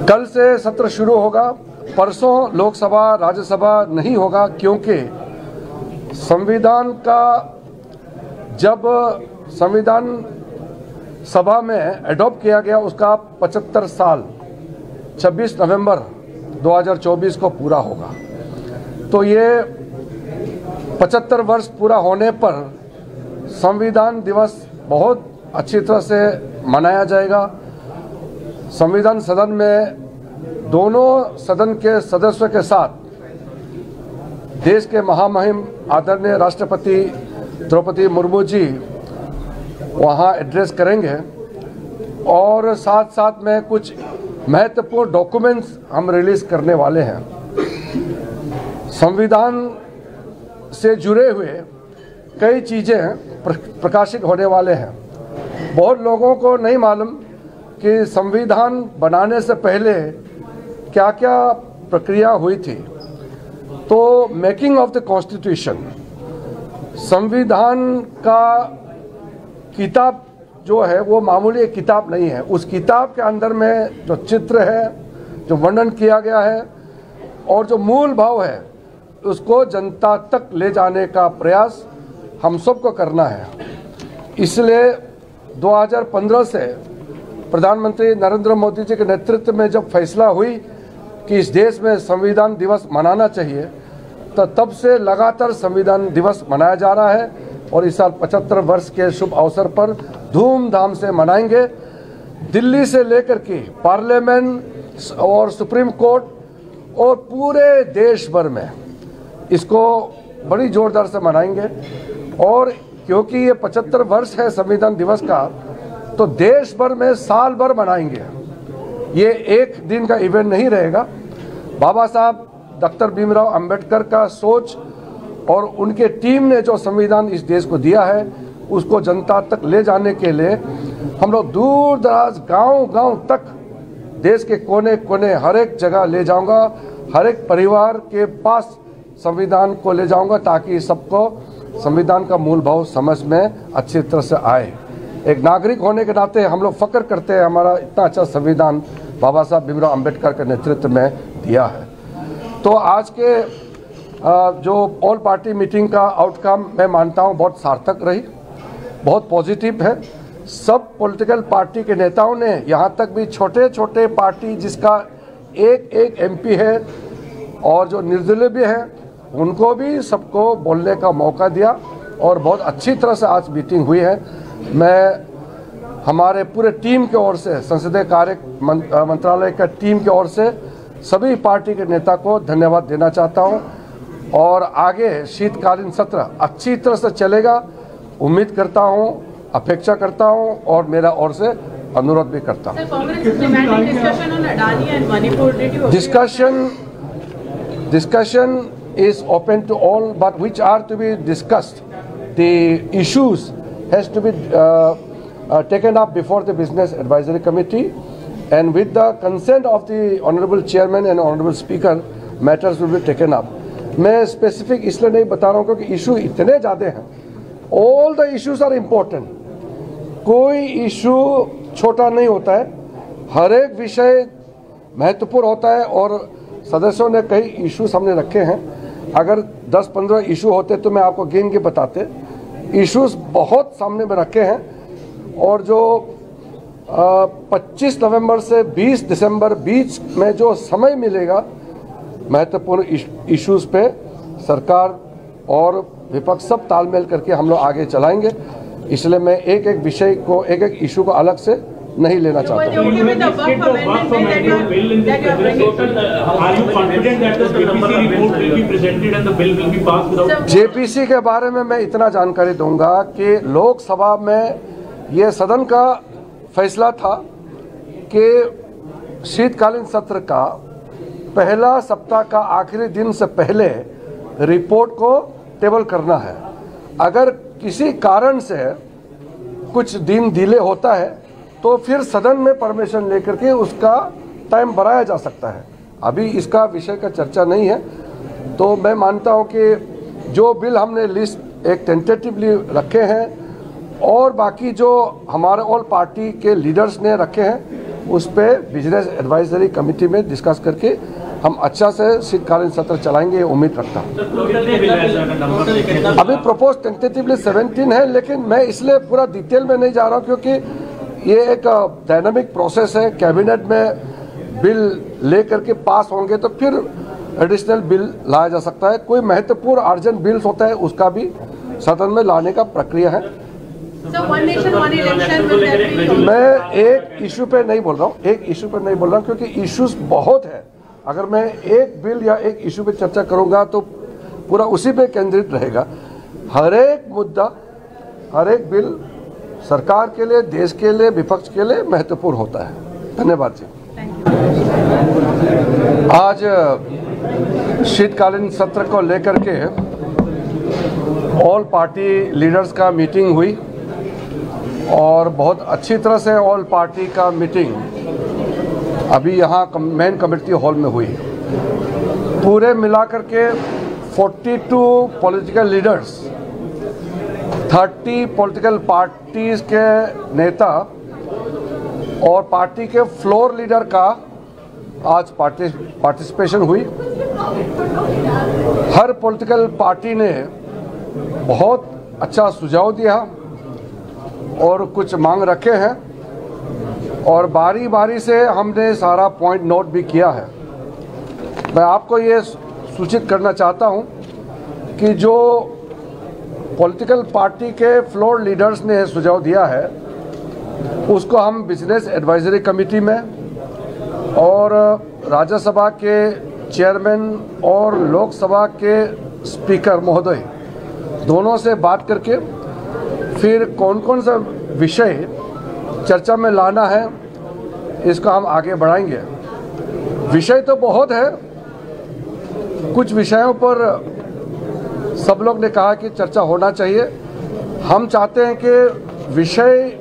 कल से सत्र शुरू होगा, परसों लोकसभा राज्यसभा नहीं होगा, क्योंकि संविधान का जब संविधान सभा में एडॉप्ट किया गया उसका 75 साल 26 नवंबर 2024 को पूरा होगा। तो ये 75 वर्ष पूरा होने पर संविधान दिवस बहुत अच्छी तरह से मनाया जाएगा। संविधान सदन में दोनों सदन के सदस्यों के साथ देश के महामहिम आदरणीय राष्ट्रपति द्रौपदी मुर्मू जी वहाँ एड्रेस करेंगे और साथ साथ में कुछ महत्वपूर्ण डॉक्यूमेंट्स हम रिलीज करने वाले हैं। संविधान से जुड़े हुए कई चीज़ें प्रकाशित होने वाले हैं। बहुत लोगों को नहीं मालूम कि संविधान बनाने से पहले क्या क्या प्रक्रिया हुई थी। तो मेकिंग ऑफ द कॉन्स्टिट्यूशन, संविधान का किताब जो है वो मामूली एक किताब नहीं है। उस किताब के अंदर में जो चित्र है, जो वर्णन किया गया है और जो मूल भाव है, उसको जनता तक ले जाने का प्रयास हम सबको करना है। इसलिए 2015 से प्रधानमंत्री नरेंद्र मोदी जी के नेतृत्व में जब फैसला हुई कि इस देश में संविधान दिवस मनाना चाहिए, तो तब से लगातार संविधान दिवस मनाया जा रहा है और इस साल 75 वर्ष के शुभ अवसर पर धूमधाम से मनाएंगे। दिल्ली से लेकर के पार्लियामेंट और सुप्रीम कोर्ट और पूरे देश भर में इसको बड़ी जोरदार से मनाएंगे। और क्योंकि ये 75 वर्ष है संविधान दिवस का, तो देश भर में साल भर मनाएंगे। ये एक दिन का इवेंट नहीं रहेगा। बाबा साहब डॉक्टर भीमराव अंबेडकर का सोच और उनके टीम ने जो संविधान इस देश को दिया है उसको जनता तक ले जाने के लिए हम लोग दूर दराज गांव-गांव तक देश के कोने कोने हर एक जगह ले जाऊंगा, हर एक परिवार के पास संविधान को ले जाऊंगा ताकि सबको संविधान का मूल भाव समझ में अच्छी तरह से आए। एक नागरिक होने के नाते हम लोग फख्र करते हैं हमारा इतना अच्छा संविधान बाबा साहब भीमराव अंबेडकर के नेतृत्व में दिया है। तो आज के जो ऑल पार्टी मीटिंग का आउटकम मैं मानता हूँ बहुत सार्थक रही, बहुत पॉजिटिव है। सब पॉलिटिकल पार्टी के नेताओं ने, यहाँ तक भी छोटे छोटे पार्टी जिसका एक एमपी है और जो निर्दलीय भी हैं, उनको भी सबको बोलने का मौका दिया और बहुत अच्छी तरह से आज मीटिंग हुई है। मैं हमारे पूरे टीम की ओर से, संसदीय कार्य मंत्रालय का टीम की ओर से सभी पार्टी के नेता को धन्यवाद देना चाहता हूं और आगे शीतकालीन सत्र अच्छी तरह से चलेगा उम्मीद करता हूं, अपेक्षा करता हूं और मेरा ओर से अनुरोध भी करता हूं। Discussion is open to all, but which are to be discussed. The issues has to be taken up before the Business Advisory Committee, and with the consent of the Honorable Chairman and Honorable Speaker, matters will be taken up. मैं specific इसलिए नहीं बता रहा हूँ क्योंकि issue इतने ज़्यादा हैं। All the issues are important. कोई issue छोटा नहीं होता है, हर एक विषय महत्वपूर्ण होता है और सदस्यों ने कई इश्यूज हमने रखे हैं। अगर 10-15 इशू होते तो मैं आपको गिन के बताते। इश्यूज बहुत सामने में रखे हैं और जो 25 नवंबर से 20 दिसंबर बीच में जो समय मिलेगा महत्वपूर्ण इश्यूज पे सरकार और विपक्ष सब तालमेल करके हम लोग आगे चलाएंगे। इसलिए मैं एक एक विषय को, एक एक इशू को अलग से नहीं लेना चाहता हूँ। जेपीसी के बारे में मैं इतना जानकारी दूंगा कि लोकसभा में ये सदन का फैसला था कि शीतकालीन सत्र का पहला सप्ताह का आखिरी दिन से पहले रिपोर्ट को टेबल करना है। अगर किसी कारण से कुछ दिन डिले होता है तो फिर सदन में परमिशन लेकर के उसका टाइम बढ़ाया जा सकता है। अभी इसका विषय का चर्चा नहीं है। तो मैं मानता हूं कि जो बिल हमने लिस्ट एक टेंटेटिवली रखे हैं और बाकी जो हमारे ऑल पार्टी के लीडर्स ने रखे हैं उस पर बिजनेस एडवाइजरी कमेटी में डिस्कस करके हम अच्छा से शीतकालीन सत्र चलाएंगे, ये उम्मीद रखता हूँ। अभी प्रपोज टेंटेटिवली 17 है, लेकिन मैं इसलिए पूरा डिटेल में नहीं जा रहा हूँ क्योंकि ये एक डायनामिक प्रोसेस है। कैबिनेट में बिल ले करके पास होंगे तो फिर एडिशनल बिल लाया जा सकता है। कोई महत्वपूर्ण अर्जेंट बिल्स होता है उसका भी सदन में लाने का प्रक्रिया है। मैं एक इशू पे नहीं बोल रहा हूँ, क्योंकि इश्यूज बहुत है। अगर मैं एक बिल या एक इशू पे चर्चा करूंगा तो पूरा उसी पे केंद्रित रहेगा। हर एक मुद्दा, हर एक बिल सरकार के लिए, देश के लिए, विपक्ष के लिए महत्वपूर्ण होता है। धन्यवाद जी। आज शीतकालीन सत्र को लेकर के ऑल पार्टी लीडर्स का मीटिंग हुई और बहुत अच्छी तरह से ऑल पार्टी का मीटिंग अभी यहाँ मेन कमेटी हॉल में हुई। पूरे मिलाकर के 42 पॉलिटिकल लीडर्स, 30 पॉलिटिकल पार्टीज के नेता और पार्टी के फ्लोर लीडर का आज पार्टिसिपेशन हुई। हर पॉलिटिकल पार्टी ने बहुत अच्छा सुझाव दिया और कुछ मांग रखे हैं और बारी बारी से हमने सारा पॉइंट नोट भी किया है। मैं आपको ये सूचित करना चाहता हूं कि जो पॉलिटिकल पार्टी के फ्लोर लीडर्स ने सुझाव दिया है उसको हम बिजनेस एडवाइजरी कमेटी में और राज्यसभा के चेयरमैन और लोकसभा के स्पीकर महोदय दोनों से बात करके फिर कौन कौन सा विषय चर्चा में लाना है इसका हम आगे बढ़ाएंगे। विषय तो बहुत है, कुछ विषयों पर सब लोग ने कहा कि चर्चा होना चाहिए। हम चाहते हैं कि विषय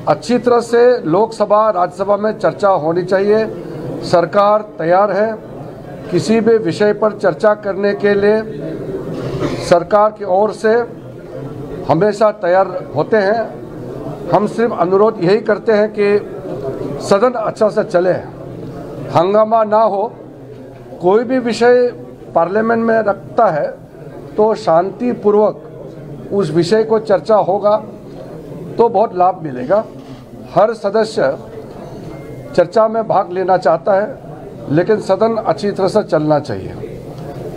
अच्छी तरह से लोकसभा राज्यसभा में चर्चा होनी चाहिए। सरकार तैयार है किसी भी विषय पर चर्चा करने के लिए, सरकार की ओर से हमेशा तैयार होते हैं। हम सिर्फ अनुरोध यही करते हैं कि सदन अच्छा से चले, हंगामा ना हो। कोई भी विषय पार्लियामेंट में रखता है तो शांतिपूर्वक उस विषय को चर्चा होगा तो बहुत लाभ मिलेगा। हर सदस्य चर्चा में भाग लेना चाहता है, लेकिन सदन अच्छी तरह से चलना चाहिए।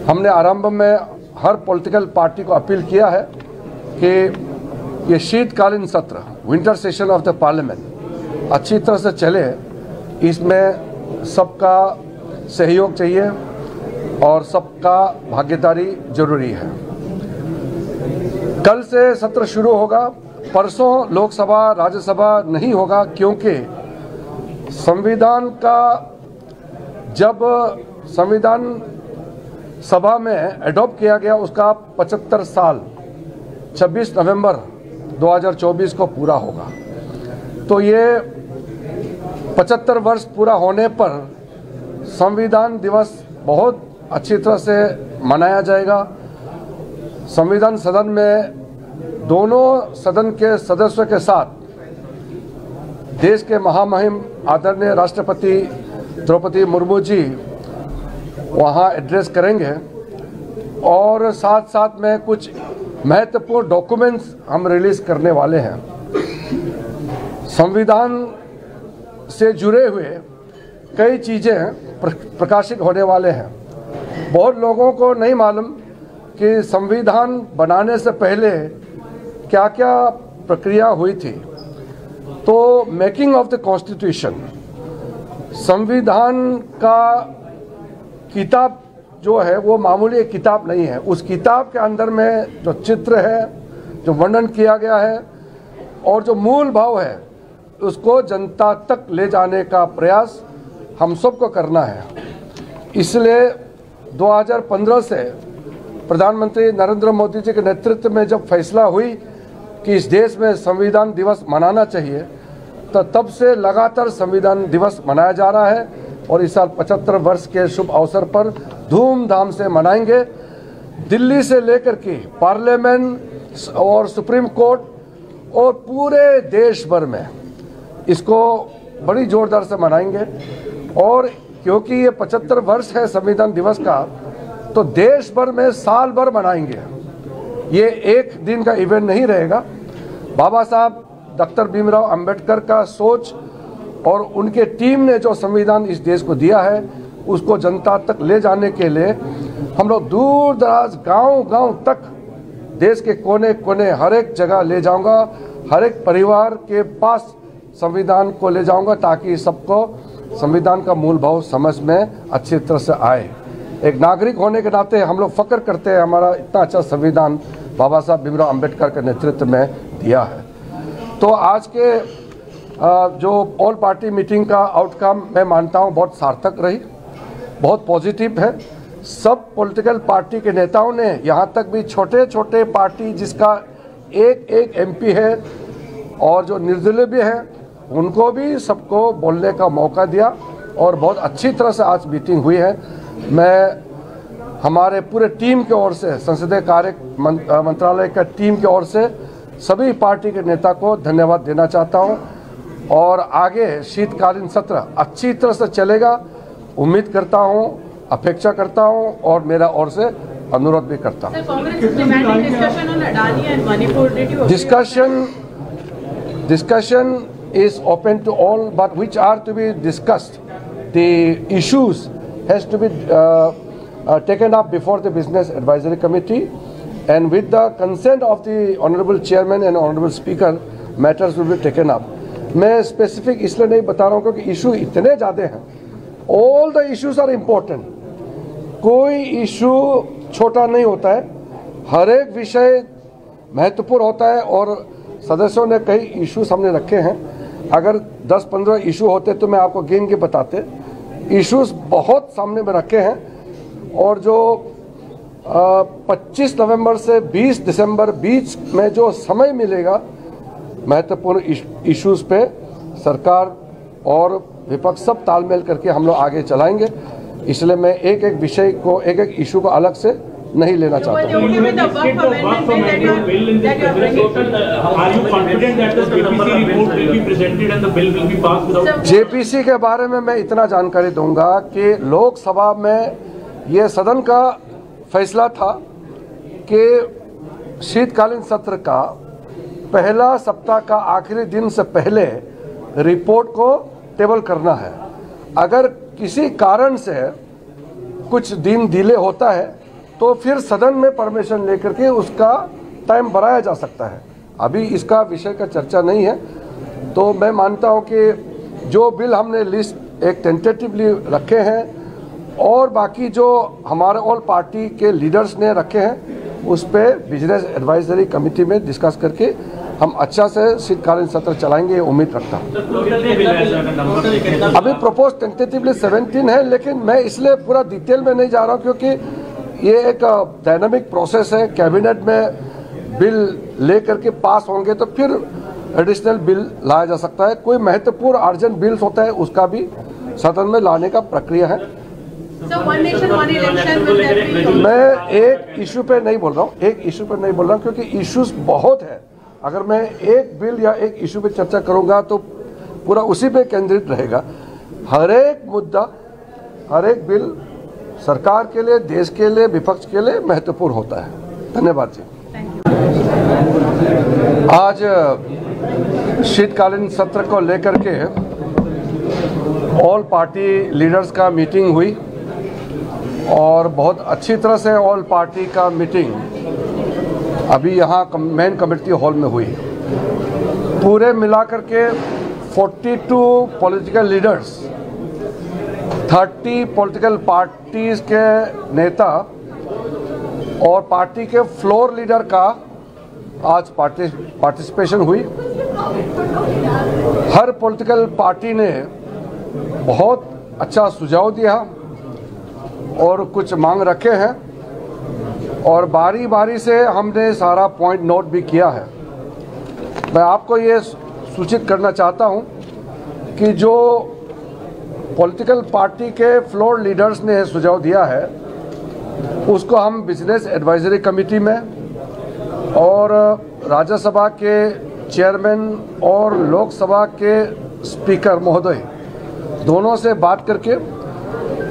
हमने आरंभ में हर पॉलिटिकल पार्टी को अपील किया है कि ये शीतकालीन सत्र, winter session of the parliament अच्छी तरह से चले। इसमें सबका सहयोग चाहिए और सबका भागीदारी जरूरी है। कल से सत्र शुरू होगा, परसों लोकसभा राज्यसभा नहीं होगा क्योंकि संविधान का जब संविधान सभा में एडॉप्ट किया गया उसका 75 साल 26 नवंबर 2024 को पूरा होगा। तो ये 75 वर्ष पूरा होने पर संविधान दिवस बहुत अच्छी तरह से मनाया जाएगा। संविधान सदन में दोनों सदन के सदस्यों के साथ देश के महामहिम आदरणीय राष्ट्रपति द्रौपदी मुर्मू जी वहाँ एड्रेस करेंगे और साथ साथ में कुछ महत्वपूर्ण डॉक्यूमेंट्स हम रिलीज करने वाले हैं। संविधान से जुड़े हुए कई चीज़ें प्रकाशित होने वाले हैं। बहुत लोगों को नहीं मालूम कि संविधान बनाने से पहले क्या क्या प्रक्रिया हुई थी। तो मेकिंग ऑफ द कॉन्स्टिट्यूशन, संविधान का किताब जो है वो मामूली एक किताब नहीं है। उस किताब के अंदर में जो चित्र है, जो वर्णन किया गया है और जो मूल भाव है, उसको जनता तक ले जाने का प्रयास हम सबको करना है। इसलिए 2015 से प्रधानमंत्री नरेंद्र मोदी जी के नेतृत्व में जब फैसला हुई कि इस देश में संविधान दिवस मनाना चाहिए, तो तब से लगातार संविधान दिवस मनाया जा रहा है और इस साल 75 वर्ष के शुभ अवसर पर धूमधाम से मनाएंगे। दिल्ली से लेकर के पार्लियामेंट और सुप्रीम कोर्ट और पूरे देश भर में इसको बड़ी जोरदार से मनाएंगे। और क्योंकि ये 75 वर्ष है संविधान दिवस का, तो देश भर में साल भर मनाएंगे। ये एक दिन का इवेंट नहीं रहेगा। बाबा साहब डॉक्टर भीमराव अंबेडकर का सोच और उनके टीम ने जो संविधान इस देश को दिया है, उसको जनता तक ले जाने के लिए हम लोग दूर दराज गांव-गांव तक देश के कोने कोने हर एक जगह ले जाऊंगा, हर एक परिवार के पास संविधान को ले जाऊंगा ताकि सबको संविधान का मूल भाव समझ में अच्छी तरह से आए। एक नागरिक होने के नाते हम लोग फख्र करते हैं हमारा इतना अच्छा संविधान बाबा साहब भीमराव अंबेडकर के नेतृत्व में दिया है। तो आज के जो ऑल पार्टी मीटिंग का आउटकम मैं मानता हूँ बहुत सार्थक रही, बहुत पॉजिटिव है। सब पॉलिटिकल पार्टी के नेताओं ने, यहाँ तक भी छोटे छोटे पार्टी जिसका एक एमपी है और जो निर्दलीय भी हैं, उनको भी सबको बोलने का मौका दिया और बहुत अच्छी तरह से आज मीटिंग हुई है। मैं हमारे पूरे टीम की ओर से, संसदीय कार्य मंत्रालय का टीम की ओर से सभी पार्टी के नेता को धन्यवाद देना चाहता हूं और आगे शीतकालीन सत्र अच्छी तरह से चलेगा, उम्मीद करता हूं, अपेक्षा करता हूं और मेरा ओर से अनुरोध भी करता हूं। Discussion is open to all, but which are to be discussed. The issues has to be taken up before the Business Advisory Committee, and with the consent of the Honorable Chairman and Honorable Speaker, matters will be taken up. मैं specific इसलिए नहीं बता रहा हूँ क्योंकि issue इतने ज़्यादा हैं। All the issues are important. कोई issue छोटा नहीं होता है, हर एक विषय महत्वपूर्ण होता है और सदस्यों ने कई इश्यूज हमने रखे हैं। अगर 10-15 इशू होते तो मैं आपको गिन के बताते। इश्यूज बहुत सामने में रखे हैं और जो 25 नवंबर से 20 दिसंबर बीच में जो समय मिलेगा, महत्वपूर्ण इश्यूज पे सरकार और विपक्ष सब तालमेल करके हम लोग आगे चलाएंगे। इसलिए मैं एक एक विषय को, एक एक इशू को अलग से नहीं लेना चाहता हूँ। जेपीसी के बारे में मैं इतना जानकारी दूंगा कि लोकसभा में ये सदन का फैसला था कि शीतकालीन सत्र का पहला सप्ताह का आखिरी दिन से पहले रिपोर्ट को टेबल करना है। अगर किसी कारण से कुछ दिन डिले होता है तो फिर सदन में परमिशन लेकर के उसका टाइम बढ़ाया जा सकता है। अभी इसका विषय का चर्चा नहीं है। तो मैं मानता हूं कि जो बिल हमने लिस्ट एक टेंटेटिवली रखे हैं और बाकी जो हमारे ऑल पार्टी के लीडर्स ने रखे हैं, उस पर बिजनेस एडवाइजरी कमेटी में डिस्कस करके हम अच्छा से शीतकालीन सत्र चलाएंगे, ये उम्मीद रखता हूँ। अभी प्रपोज टेंटेटिवली 17 है, लेकिन मैं इसलिए पूरा डिटेल में नहीं जा रहा हूँ क्योंकि ये एक डायनामिक प्रोसेस है। कैबिनेट में बिल लेकर के पास होंगे तो फिर एडिशनल बिल लाया जा सकता है। कोई महत्वपूर्ण अर्जेंट बिल्स होता है, उसका भी सदन में लाने का प्रक्रिया है। मैं एक इशू पे नहीं बोल रहा हूँ, क्योंकि इश्यूज बहुत है। अगर मैं एक बिल या एक इशू पे चर्चा करूंगा तो पूरा उसी पे केंद्रित रहेगा। हर एक मुद्दा, हर एक बिल सरकार के लिए, देश के लिए, विपक्ष के लिए महत्वपूर्ण होता है। धन्यवाद जी। आज शीतकालीन सत्र को लेकर के ऑल पार्टी लीडर्स का मीटिंग हुई और बहुत अच्छी तरह से ऑल पार्टी का मीटिंग अभी यहाँ मेन कमेटी हॉल में हुई। पूरे मिलाकर के 42 पॉलिटिकल लीडर्स, 30 पॉलिटिकल पार्टीज के नेता और पार्टी के फ्लोर लीडर का आज पार्टिसिपेशन हुई। हर पॉलिटिकल पार्टी ने बहुत अच्छा सुझाव दिया और कुछ मांग रखे हैं और बारी बारी से हमने सारा पॉइंट नोट भी किया है। मैं आपको ये सूचित करना चाहता हूं कि जो पॉलिटिकल पार्टी के फ्लोर लीडर्स ने सुझाव दिया है उसको हम बिजनेस एडवाइजरी कमेटी में और राज्यसभा के चेयरमैन और लोकसभा के स्पीकर महोदय दोनों से बात करके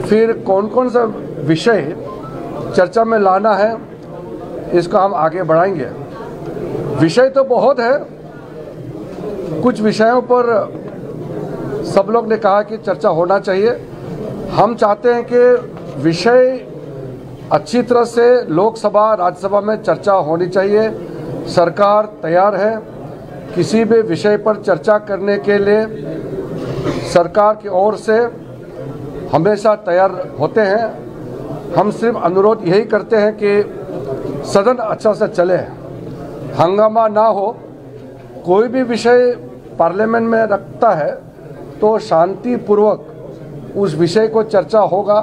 फिर कौन कौन सा विषय चर्चा में लाना है इसको हम आगे बढ़ाएंगे। विषय तो बहुत है, कुछ विषयों पर सब लोग ने कहा कि चर्चा होना चाहिए। हम चाहते हैं कि विषय अच्छी तरह से लोकसभा राज्यसभा में चर्चा होनी चाहिए। सरकार तैयार है किसी भी विषय पर चर्चा करने के लिए, सरकार की ओर से हमेशा तैयार होते हैं। हम सिर्फ अनुरोध यही करते हैं कि सदन अच्छा से चले, हंगामा ना हो। कोई भी विषय पार्लियामेंट में रखता है तो शांतिपूर्वक उस विषय को चर्चा होगा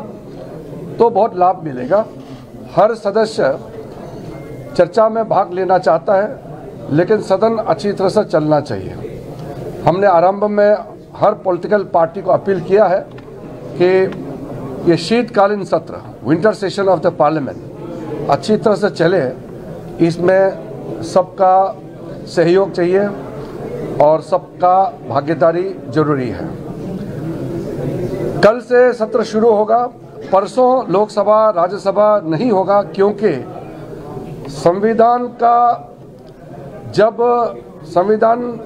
तो बहुत लाभ मिलेगा। हर सदस्य चर्चा में भाग लेना चाहता है लेकिन सदन अच्छी तरह से चलना चाहिए। हमने आरंभ में हर पॉलिटिकल पार्टी को अपील किया है कि ये शीतकालीन सत्र, winter session of the parliament अच्छी तरह से चले। इसमें सबका सहयोग चाहिए और सबका भागीदारी जरूरी है। कल से सत्र शुरू होगा, परसों लोकसभा राज्यसभा नहीं होगा क्योंकि संविधान का जब संविधान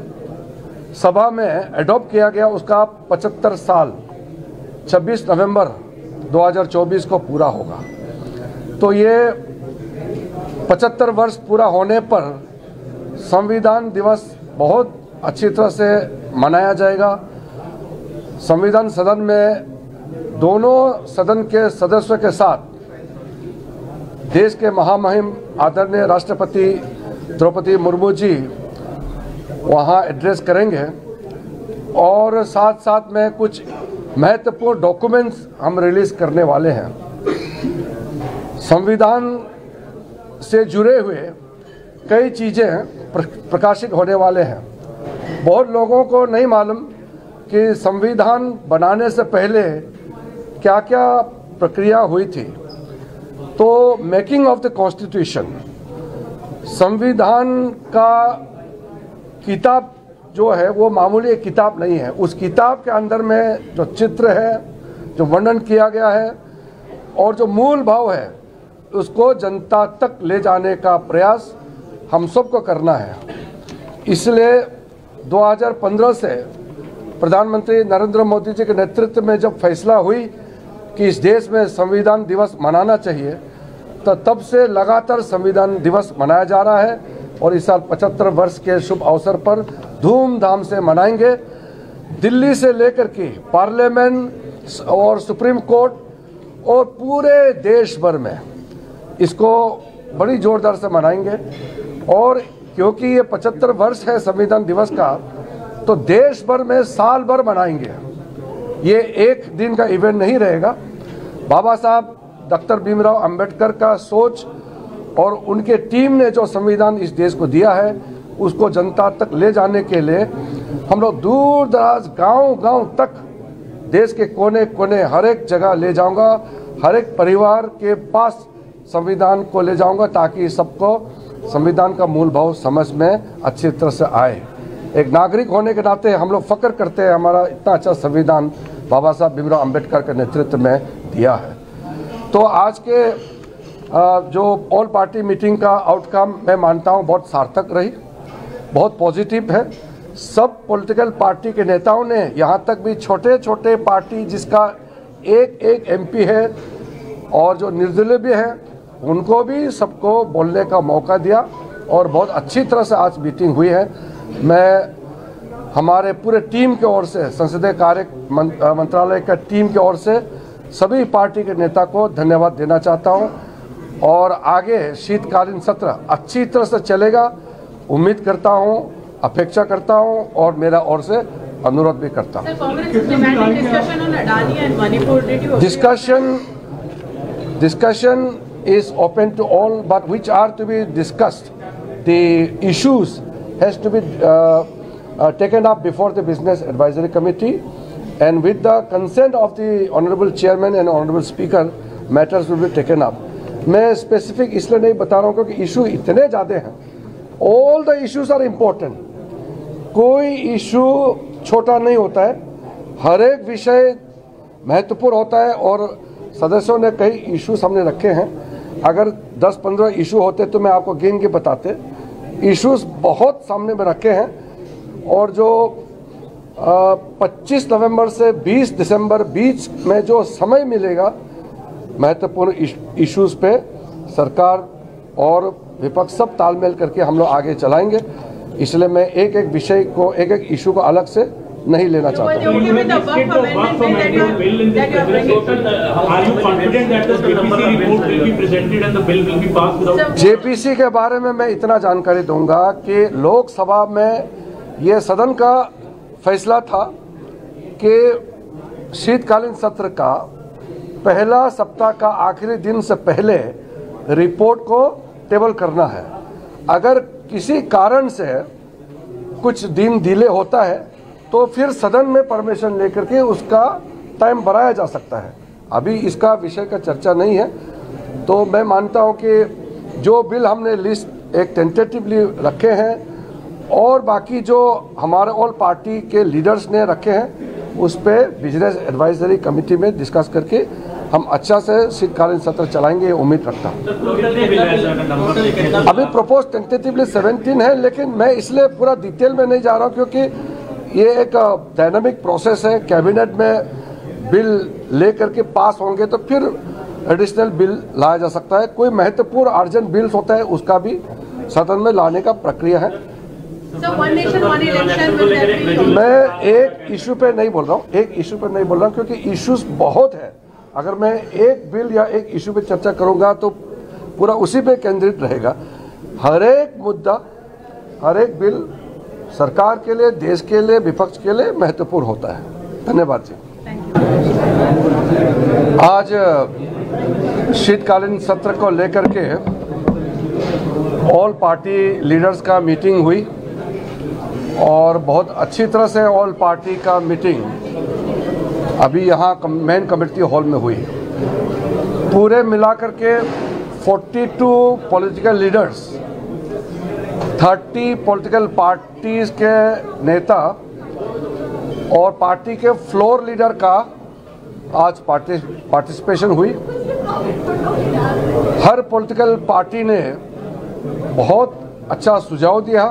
सभा में एडॉप्ट किया गया उसका 75 साल 26 नवंबर 2024 को पूरा होगा। तो ये 75 वर्ष पूरा होने पर संविधान दिवस बहुत अच्छी तरह से मनाया जाएगा। संविधान सदन में दोनों सदन के सदस्यों के साथ देश के महामहिम आदरणीय राष्ट्रपति द्रौपदी मुर्मू जी वहाँ एड्रेस करेंगे और साथ साथ में कुछ महत्वपूर्ण डॉक्यूमेंट्स हम रिलीज करने वाले हैं। संविधान से जुड़े हुए कई चीज़ें प्रकाशित होने वाले हैं। बहुत लोगों को नहीं मालूम कि संविधान बनाने से पहले क्या क्या प्रक्रिया हुई थी। तो मेकिंग ऑफ द कॉन्स्टिट्यूशन, संविधान का किताब जो है वो मामूली एक किताब नहीं है। उस किताब के अंदर में जो चित्र है, जो वर्णन किया गया है और जो मूल भाव है उसको जनता तक ले जाने का प्रयास हम सबको करना है। इसलिए 2015 से प्रधानमंत्री नरेंद्र मोदी जी के नेतृत्व में जब फैसला हुई कि इस देश में संविधान दिवस मनाना चाहिए तो तब से लगातार संविधान दिवस मनाया जा रहा है और इस साल 75 वर्ष के शुभ अवसर पर धूमधाम से मनाएंगे। दिल्ली से लेकर के पार्लियामेंट और सुप्रीम कोर्ट और पूरे देश भर में इसको बड़ी जोरदार से मनाएंगे। और क्योंकि ये 75 वर्ष है संविधान दिवस का तो देश भर में साल भर मनाएंगे। ये एक दिन का इवेंट नहीं रहेगा। बाबा साहब डॉक्टर भीमराव अंबेडकर का सोच और उनके टीम ने जो संविधान इस देश को दिया है उसको जनता तक ले जाने के लिए हम लोग दूर दराज गांव-गांव तक देश के कोने कोने हर एक जगह ले जाऊंगा, हर एक परिवार के पास संविधान को ले जाऊंगा ताकि सबको संविधान का मूल भाव समझ में अच्छी तरह से आए। एक नागरिक होने के नाते हम लोग फक्र करते हैं हमारा इतना अच्छा संविधान बाबा साहब भीमराव अंबेडकर के नेतृत्व में दिया है। तो आज के जो ऑल पार्टी मीटिंग का आउटकम मैं मानता हूं बहुत सार्थक रही, बहुत पॉजिटिव है। सब पॉलिटिकल पार्टी के नेताओं ने, यहाँ तक भी छोटे छोटे पार्टी जिसका एक एक एमपी है और जो निर्दलीय भी हैं, उनको भी सबको बोलने का मौका दिया और बहुत अच्छी तरह से आज मीटिंग हुई है। मैं हमारे पूरे टीम की ओर से, संसदीय कार्य मंत्रालय का टीम की ओर से सभी पार्टी के नेता को धन्यवाद देना चाहता हूं और आगे शीतकालीन सत्र अच्छी तरह से चलेगा, उम्मीद करता हूं, अपेक्षा करता हूं और मेरा ओर से अनुरोध भी करता हूं। Discussion is open to all, but which are to be discussed. The issues has to be taken up before the Business Advisory Committee, and with the consent of the Honorable Chairman and Honorable Speaker, matters will be taken up. मैं specific इसलिए नहीं बता रहा हूँ क्योंकि issue इतने ज़्यादा हैं। All the issues are important. कोई इशू छोटा नहीं होता है, हर एक विषय महत्वपूर्ण होता है और सदस्यों ने कई इशू सामने रखे हैं। अगर 10-15 इशू होते तो मैं आपको गिन के बताते। इश्यूज बहुत सामने में रखे हैं और जो 25 नवंबर से 20 दिसंबर बीच में जो समय मिलेगा, महत्वपूर्ण इश्यूज पे सरकार और विपक्ष सब तालमेल करके हम लोग आगे चलाएंगे। इसलिए मैं एक एक विषय को, एक एक इशू को अलग से नहीं लेना चाहता। जेपीसी के बारे में मैं इतना जानकारी दूंगा कि लोकसभा में ये सदन का फैसला था कि शीतकालीन सत्र का पहला सप्ताह का आखिरी दिन से पहले रिपोर्ट को टेबल करना है। अगर किसी कारण से कुछ दिन डिले होता है तो फिर सदन में परमिशन लेकर के उसका टाइम बढ़ाया जा सकता है। अभी इसका विषय का चर्चा नहीं है। तो मैं मानता हूं कि जो बिल हमने लिस्ट एक टेंटेटिवली रखे हैं और बाकी जो हमारे ऑल पार्टी के लीडर्स ने रखे हैं, उस पर बिजनेस एडवाइजरी कमेटी में डिस्कस करके हम अच्छा से शीतकालीन सत्र चलाएंगे, उम्मीद रखता हूँ। अभी प्रपोज टेंटेटिवली 17 है, लेकिन मैं इसलिए पूरा डिटेल में नहीं जा रहा हूँ क्योंकि ये एक डायनामिक प्रोसेस है। कैबिनेट में बिल लेकर के पास होंगे तो फिर एडिशनल बिल लाया जा सकता है। कोई महत्वपूर्ण अर्जेंट बिल्स होता है, उसका भी सदन में लाने का प्रक्रिया है। मैं एक इशू पे नहीं बोल रहा हूँ, क्योंकि इश्यूज बहुत है। अगर मैं एक बिल या एक इशू पे चर्चा करूंगा तो पूरा उसी पे केंद्रित रहेगा। हर एक मुद्दा, हर एक बिल सरकार के लिए, देश के लिए, विपक्ष के लिए महत्वपूर्ण होता है। धन्यवाद जी। आज शीतकालीन सत्र को लेकर के ऑल पार्टी लीडर्स का मीटिंग हुई और बहुत अच्छी तरह से ऑल पार्टी का मीटिंग अभी यहाँ मेन कमेटी हॉल में हुई। पूरे मिलाकर के 42 पॉलिटिकल लीडर्स, 30 पॉलिटिकल पार्टीज के नेता और पार्टी के फ्लोर लीडर का आज पार्टिसिपेशन हुई। हर पॉलिटिकल पार्टी ने बहुत अच्छा सुझाव दिया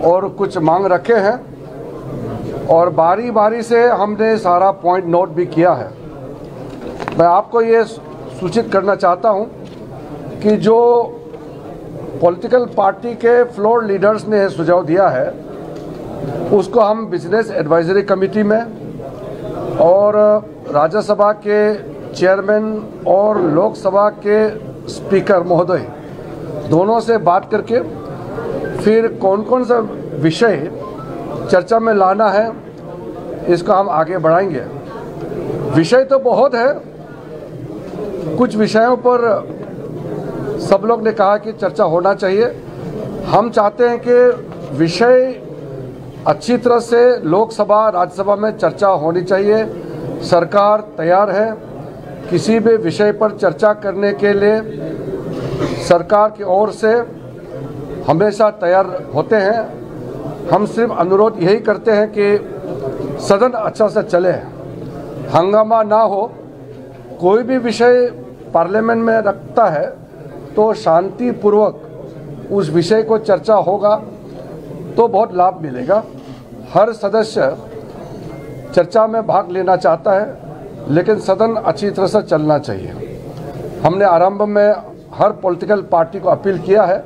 और कुछ मांग रखे हैं और बारी बारी से हमने सारा पॉइंट नोट भी किया है। मैं आपको ये सूचित करना चाहता हूं कि जो पॉलिटिकल पार्टी के फ्लोर लीडर्स ने सुझाव दिया है उसको हम बिजनेस एडवाइजरी कमेटी में और राज्यसभा के चेयरमैन और लोकसभा के स्पीकर महोदय दोनों से बात करके फिर कौन कौन सा विषय चर्चा में लाना है इसका हम आगे बढ़ाएंगे। विषय तो बहुत है, कुछ विषयों पर सब लोग ने कहा कि चर्चा होना चाहिए। हम चाहते हैं कि विषय अच्छी तरह से लोकसभा राज्यसभा में चर्चा होनी चाहिए। सरकार तैयार है किसी भी विषय पर चर्चा करने के लिए, सरकार की ओर से हमेशा तैयार होते हैं। हम सिर्फ अनुरोध यही करते हैं कि सदन अच्छा से चले, हंगामा ना हो कोई भी विषय पार्लियामेंट में रखता है तो शांतिपूर्वक उस विषय को चर्चा होगा तो बहुत लाभ मिलेगा। हर सदस्य चर्चा में भाग लेना चाहता है, लेकिन सदन अच्छी तरह से चलना चाहिए। हमने आरंभ में हर पॉलिटिकल पार्टी को अपील किया है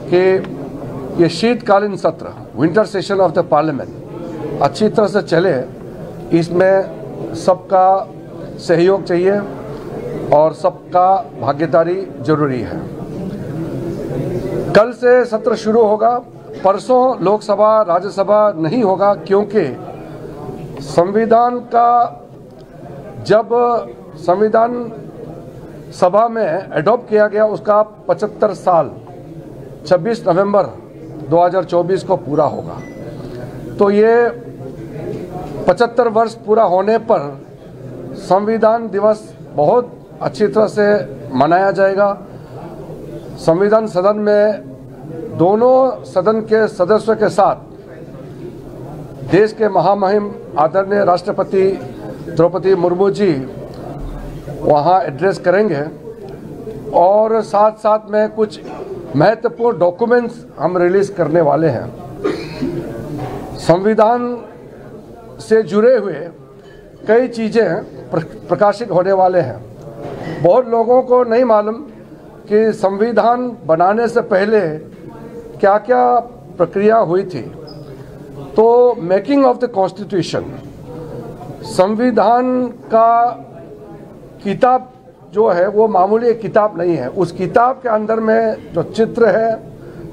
कि ये शीतकालीन सत्र, winter session of the parliament अच्छी तरह से चले। इसमें सबका सहयोग चाहिए और सबका भागीदारी जरूरी है। कल से सत्र शुरू होगा। परसों लोकसभा राज्यसभा नहीं होगा, क्योंकि संविधान का जब संविधान सभा में एडॉप्ट किया गया उसका 75 साल 26 नवंबर 2024 को पूरा होगा। तो ये 75 वर्ष पूरा होने पर संविधान दिवस बहुत अच्छी तरह से मनाया जाएगा। संविधान सदन में दोनों सदन के सदस्यों के साथ देश के महामहिम आदरणीय राष्ट्रपति द्रौपदी मुर्मू जी वहाँ एड्रेस करेंगे और साथ साथ में कुछ महत्वपूर्ण डॉक्यूमेंट्स हम रिलीज करने वाले हैं। संविधान से जुड़े हुए कई चीज़ें प्रकाशित होने वाले हैं। बहुत लोगों को नहीं मालूम कि संविधान बनाने से पहले क्या क्या प्रक्रिया हुई थी। तो मेकिंग ऑफ द कॉन्स्टिट्यूशन, संविधान का किताब जो है वो मामूली एक किताब नहीं है। उस किताब के अंदर में जो चित्र है,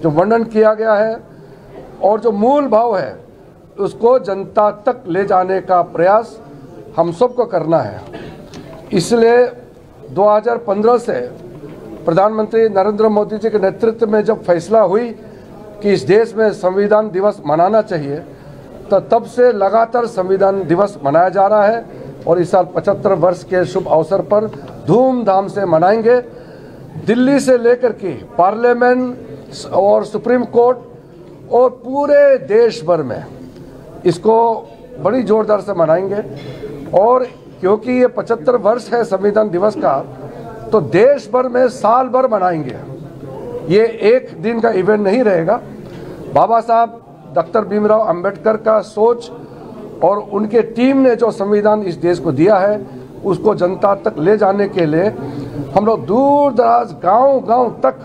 जो वर्णन किया गया है और जो मूल भाव है, उसको जनता तक ले जाने का प्रयास हम सबको करना है। इसलिए 2015 से प्रधानमंत्री नरेंद्र मोदी जी के नेतृत्व में जब फैसला हुई कि इस देश में संविधान दिवस मनाना चाहिए, तो तब से लगातार संविधान दिवस मनाया जा रहा है और इस साल 75 वर्ष के शुभ अवसर पर धूमधाम से मनाएंगे। दिल्ली से लेकर के पार्लियामेंट और सुप्रीम कोर्ट और पूरे देश भर में इसको बड़ी जोरदार से मनाएंगे। और क्योंकि ये 75 वर्ष है संविधान दिवस का, तो देश भर में साल भर मनाएंगे। ये एक दिन का इवेंट नहीं रहेगा। बाबा साहब डॉक्टर भीमराव अंबेडकर का सोच और उनके टीम ने जो संविधान इस देश को दिया है, उसको जनता तक ले जाने के लिए हम लोग दूर दराज गांव-गांव तक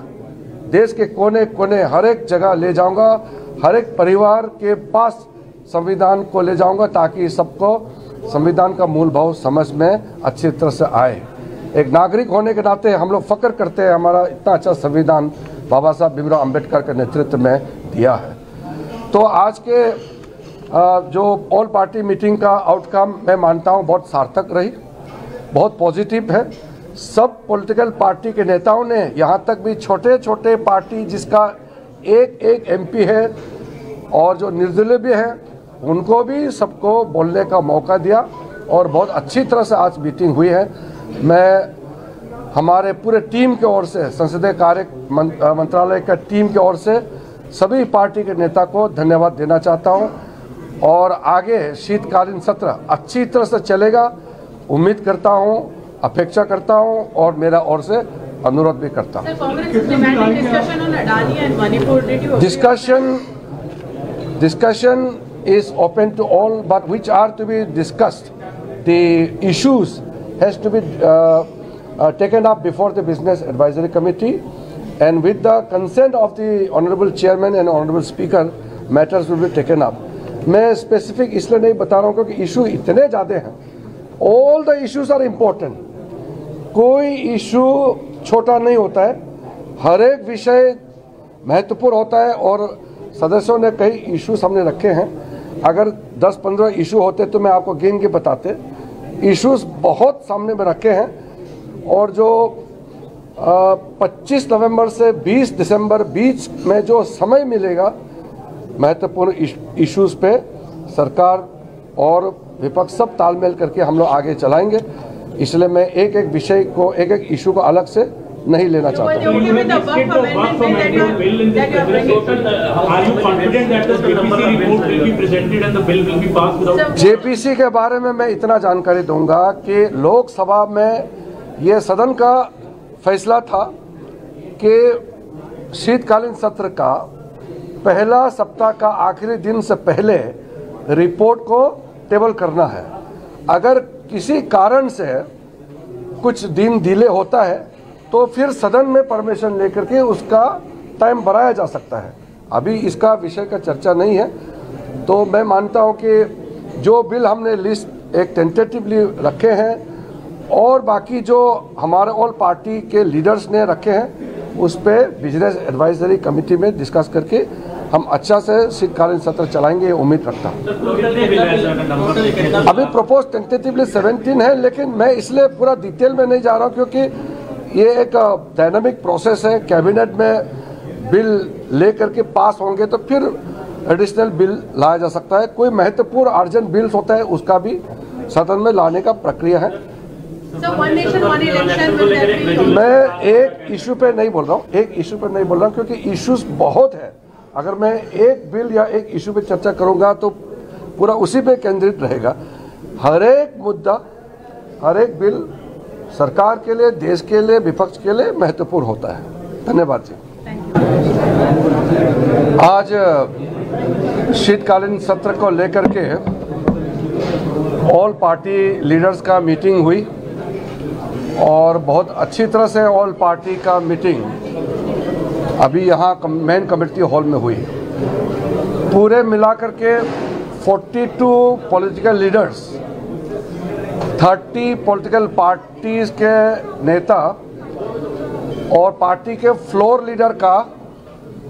देश के कोने कोने हर एक जगह ले जाऊंगा, हर एक परिवार के पास संविधान को ले जाऊंगा, ताकि सबको संविधान का मूल भाव समझ में अच्छी तरह से आए। एक नागरिक होने के नाते हम लोग फख्र करते हैं, हमारा इतना अच्छा संविधान बाबा साहब भीमराव अंबेडकर के नेतृत्व में दिया है। तो आज के जो ऑल पार्टी मीटिंग का आउटकम मैं मानता हूँ बहुत सार्थक रही, बहुत पॉजिटिव है। सब पॉलिटिकल पार्टी के नेताओं ने, यहाँ तक भी छोटे छोटे पार्टी जिसका एक एमपी है और जो निर्दलीय भी हैं, उनको भी सबको बोलने का मौका दिया और बहुत अच्छी तरह से आज मीटिंग हुई है। मैं हमारे पूरे टीम की ओर से, संसदीय कार्य मंत्रालय का टीम की ओर से सभी पार्टी के नेता को धन्यवाद देना चाहता हूं और आगे शीतकालीन सत्र अच्छी तरह से चलेगा, उम्मीद करता हूं, अपेक्षा करता हूं और मेरा ओर से अनुरोध भी करता हूं। Discussion is open to all, but which are to be discussed. The issues has to be taken up before the Business Advisory Committee, and with the consent of the Honorable Chairman and Honorable Speaker, matters will be taken up. मैं specific इसलिए नहीं बता रहा हूँ क्योंकि issue इतने ज़्यादा हैं। All the issues are important. कोई issue छोटा नहीं होता है, हर एक विषय महत्वपूर्ण होता है और सदस्यों ने कई इश्यूज हमने रखे हैं। अगर 10-15 इशू होते तो मैं आपको गिन के बताते। इश्यूज बहुत सामने में रखे हैं और जो 25 नवंबर से 20 दिसंबर बीच में जो समय मिलेगा, महत्वपूर्ण इश्यूज पे सरकार और विपक्ष सब तालमेल करके हम लोग आगे चलाएंगे। इसलिए मैं एक एक विषय को, एक एक इशू को अलग से नहीं लेना चाहता। जेपीसी के बारे में मैं इतना जानकारी दूंगा कि लोकसभा में ये सदन का फैसला था कि शीतकालीन सत्र का पहला सप्ताह का आखिरी दिन से पहले रिपोर्ट को टेबल करना है। अगर किसी कारण से कुछ दिन डिले होता है तो फिर सदन में परमिशन लेकर के उसका टाइम बढ़ाया जा सकता है। अभी इसका विषय का चर्चा नहीं है। तो मैं मानता हूं कि जो बिल हमने लिस्ट एक टेंटेटिवली रखे हैं और बाकी जो हमारे ऑल पार्टी के लीडर्स ने रखे हैं उस पर बिजनेस एडवाइजरी कमेटी में डिस्कस करके हम अच्छा से शीतकालीन सत्र चलाएंगे, ये उम्मीद रखता हूँ। अभी प्रपोज टेंटेटिवली 17 है, लेकिन मैं इसलिए पूरा डिटेल में नहीं जा रहा हूँ क्योंकि ये एक डायनामिक प्रोसेस है। कैबिनेट में बिल लेकर के पास होंगे तो फिर एडिशनल बिल लाया जा सकता है। कोई महत्वपूर्ण अर्जेंट बिल्स होता है उसका भी सदन में लाने का प्रक्रिया है। मैं एक इशू पे नहीं बोल रहा हूँ, क्योंकि इश्यूज बहुत है। अगर मैं एक बिल या एक इशू पे चर्चा करूंगा तो पूरा उसी पे केंद्रित रहेगा। हर एक मुद्दा, हर एक बिल सरकार के लिए, देश के लिए, विपक्ष के लिए महत्वपूर्ण होता है। धन्यवाद जी। आज शीतकालीन सत्र को लेकर के ऑल पार्टी लीडर्स का मीटिंग हुई और बहुत अच्छी तरह से ऑल पार्टी का मीटिंग अभी यहाँ मेन कमेटी हॉल में हुई। पूरे मिलाकर के 42 पॉलिटिकल लीडर्स, 30 पॉलिटिकल पार्टीज के नेता और पार्टी के फ्लोर लीडर का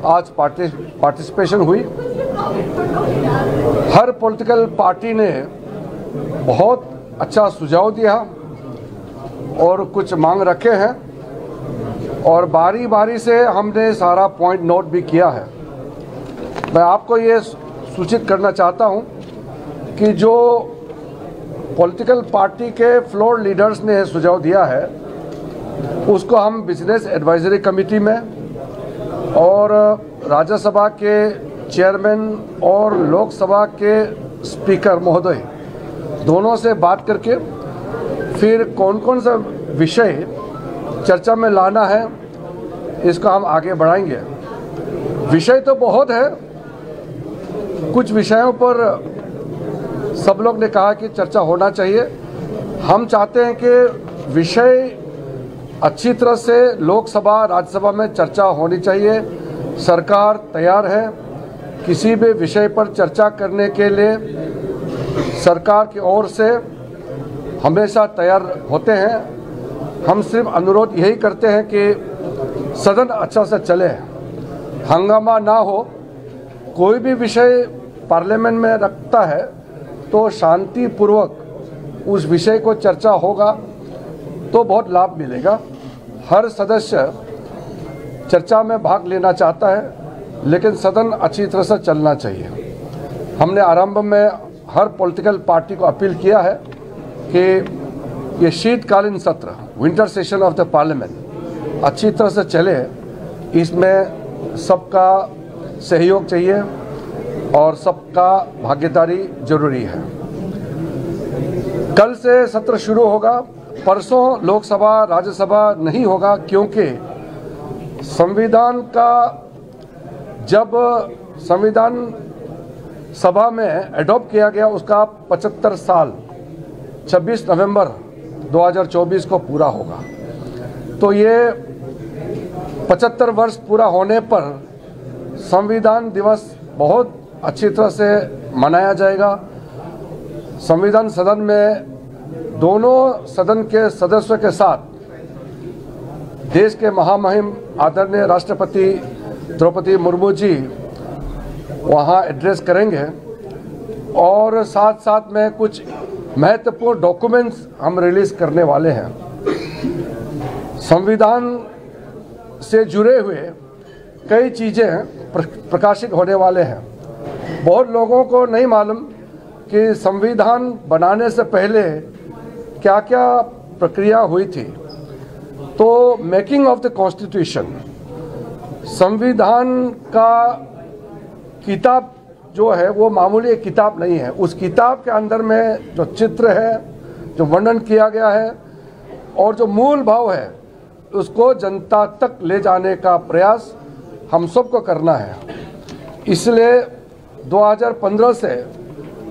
आज पार्टिसिपेशन हुई। हर पॉलिटिकल पार्टी ने बहुत अच्छा सुझाव दिया और कुछ मांग रखे हैं और बारी बारी से हमने सारा पॉइंट नोट भी किया है। मैं आपको ये सूचित करना चाहता हूं कि जो पॉलिटिकल पार्टी के फ्लोर लीडर्स ने सुझाव दिया है उसको हम बिजनेस एडवाइजरी कमेटी में और राज्यसभा के चेयरमैन और लोकसभा के स्पीकर महोदय दोनों से बात करके फिर कौन कौन सा विषय चर्चा में लाना है इसको हम आगे बढ़ाएंगे। विषय तो बहुत है, कुछ विषयों पर सब लोग ने कहा कि चर्चा होना चाहिए। हम चाहते हैं कि विषय अच्छी तरह से लोकसभा राज्यसभा में चर्चा होनी चाहिए। सरकार तैयार है किसी भी विषय पर चर्चा करने के लिए, सरकार की ओर से हमेशा तैयार होते हैं। हम सिर्फ अनुरोध यही करते हैं कि सदन अच्छा से चले, हंगामा ना हो। कोई भी विषय पार्लियामेंट में रखता है तो शांतिपूर्वक उस विषय को चर्चा होगा तो बहुत लाभ मिलेगा। हर सदस्य चर्चा में भाग लेना चाहता है, लेकिन सदन अच्छी तरह से चलना चाहिए। हमने आरंभ में हर पॉलिटिकल पार्टी को अपील किया है कि ये शीतकालीन सत्र, winter session of the parliament अच्छी तरह से चले। इसमें सबका सहयोग चाहिए और सबका भागीदारी जरूरी है। कल से सत्र शुरू होगा, परसों लोकसभा राज्यसभा नहीं होगा क्योंकि संविधान का जब संविधान सभा में एडॉप्ट किया गया उसका 75 साल 26 नवंबर 2024 को पूरा होगा। तो ये 75 वर्ष पूरा होने पर संविधान दिवस बहुत अच्छी तरह से मनाया जाएगा। संविधान सदन में दोनों सदन के सदस्यों के साथ देश के महामहिम आदरणीय राष्ट्रपति द्रौपदी मुर्मू जी वहाँ एड्रेस करेंगे और साथ साथ में कुछ महत्वपूर्ण डॉक्यूमेंट्स हम रिलीज करने वाले हैं। संविधान से जुड़े हुए कई चीज़ें प्रकाशित होने वाले हैं। बहुत लोगों को नहीं मालूम कि संविधान बनाने से पहले क्या क्या प्रक्रिया हुई थी। तो मेकिंग ऑफ द कॉन्स्टिट्यूशन, संविधान का किताब जो है वो मामूली एक किताब नहीं है। उस किताब के अंदर में जो चित्र है, जो वर्णन किया गया है, और जो मूल भाव है उसको जनता तक ले जाने का प्रयास हम सबको करना है। इसलिए 2015 से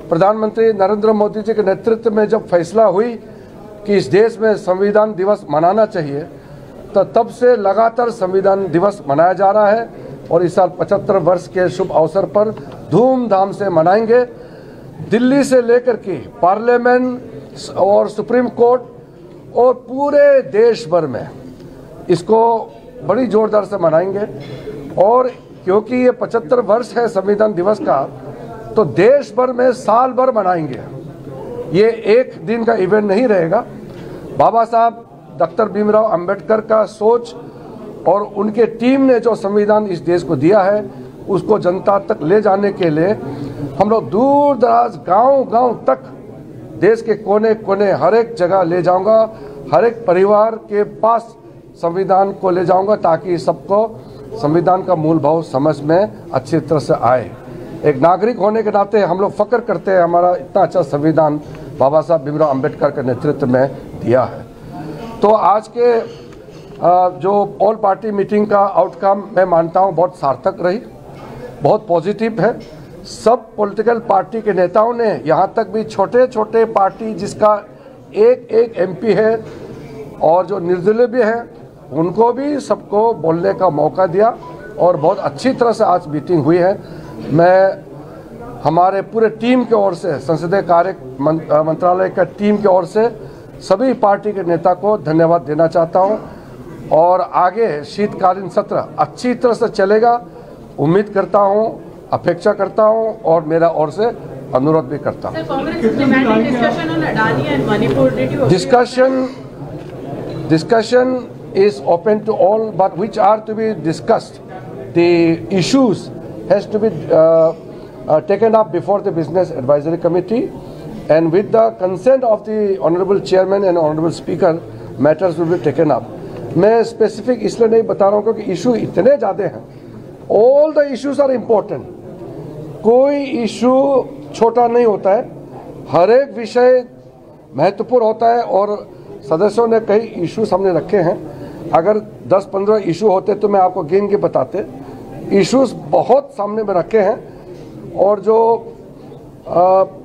प्रधानमंत्री नरेंद्र मोदी जी के नेतृत्व में जब फैसला हुई कि इस देश में संविधान दिवस मनाना चाहिए, तो तब से लगातार संविधान दिवस मनाया जा रहा है और इस साल 75 वर्ष के शुभ अवसर पर धूमधाम से मनाएंगे। दिल्ली से लेकर के पार्लियामेंट और सुप्रीम कोर्ट और पूरे देश भर में इसको बड़ी जोरदार से मनाएंगे। और क्योंकि ये 75 वर्ष है संविधान दिवस का, तो देश भर में साल भर मनाएंगे। ये एक दिन का इवेंट नहीं रहेगा। बाबा साहब डॉक्टर भीमराव अंबेडकर का सोच और उनके टीम ने जो संविधान इस देश को दिया है उसको जनता तक ले जाने के लिए हम लोग दूर दराज गांव-गांव तक देश के कोने कोने हर एक जगह ले जाऊंगा, हर एक परिवार के पास संविधान को ले जाऊंगा ताकि सबको संविधान का मूल भाव समझ में अच्छी तरह से आए। एक नागरिक होने के नाते हम लोग फख्र करते हैं हमारा इतना अच्छा संविधान बाबा साहब भीमराव अंबेडकर के नेतृत्व में दिया है। तो आज के जो ऑल पार्टी मीटिंग का आउटकम मैं मानता हूं बहुत सार्थक रही, बहुत पॉजिटिव है। सब पॉलिटिकल पार्टी के नेताओं ने, यहाँ तक भी छोटे छोटे पार्टी जिसका एक एमपी है और जो निर्दलीय भी हैं, उनको भी सबको बोलने का मौका दिया और बहुत अच्छी तरह से आज मीटिंग हुई है। मैं हमारे पूरे टीम की ओर से, संसदीय कार्य मंत्रालय का टीम की ओर से सभी पार्टी के नेता को धन्यवाद देना चाहता हूं और आगे शीतकालीन सत्र अच्छी तरह से चलेगा उम्मीद करता हूं, अपेक्षा करता हूं और मेरा ओर से अनुरोध भी करता हूं। Discussion is open to all, but which are to be discussed. The issues has to be taken up before the Business Advisory Committee, and with the consent of the Honorable Chairman and Honorable Speaker, matters will be taken up. मैं specific इसलिए नहीं बता रहा हूँ क्योंकि issue इतने ज़्यादा हैं। All the issues are important. कोई इशू छोटा नहीं होता है, हर एक विषय महत्वपूर्ण होता है और सदस्यों ने कई इशू सामने रखे हैं। अगर 10-15 इशू होते तो मैं आपको गिन के बताते। इश्यूज बहुत सामने में रखे हैं और जो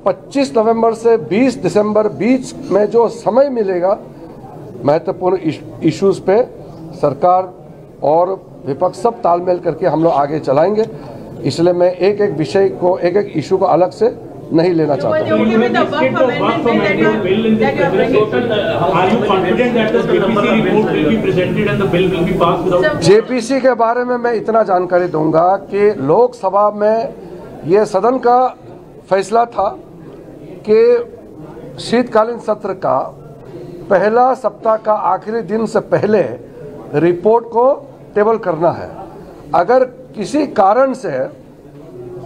25 नवंबर से 20 दिसंबर बीच में जो समय मिलेगा महत्वपूर्ण इश्यूज पे सरकार और विपक्ष सब तालमेल करके हम लोग आगे चलाएंगे। इसलिए मैं एक एक विषय को, एक एक इशू को अलग से नहीं लेना चाहता। जेपीसी के बारे में मैं इतना जानकारी दूंगा कि लोकसभा में ये सदन का फैसला था कि शीतकालीन सत्र का पहला सप्ताह का आखिरी दिन से पहले रिपोर्ट को टेबल करना है। अगर किसी कारण से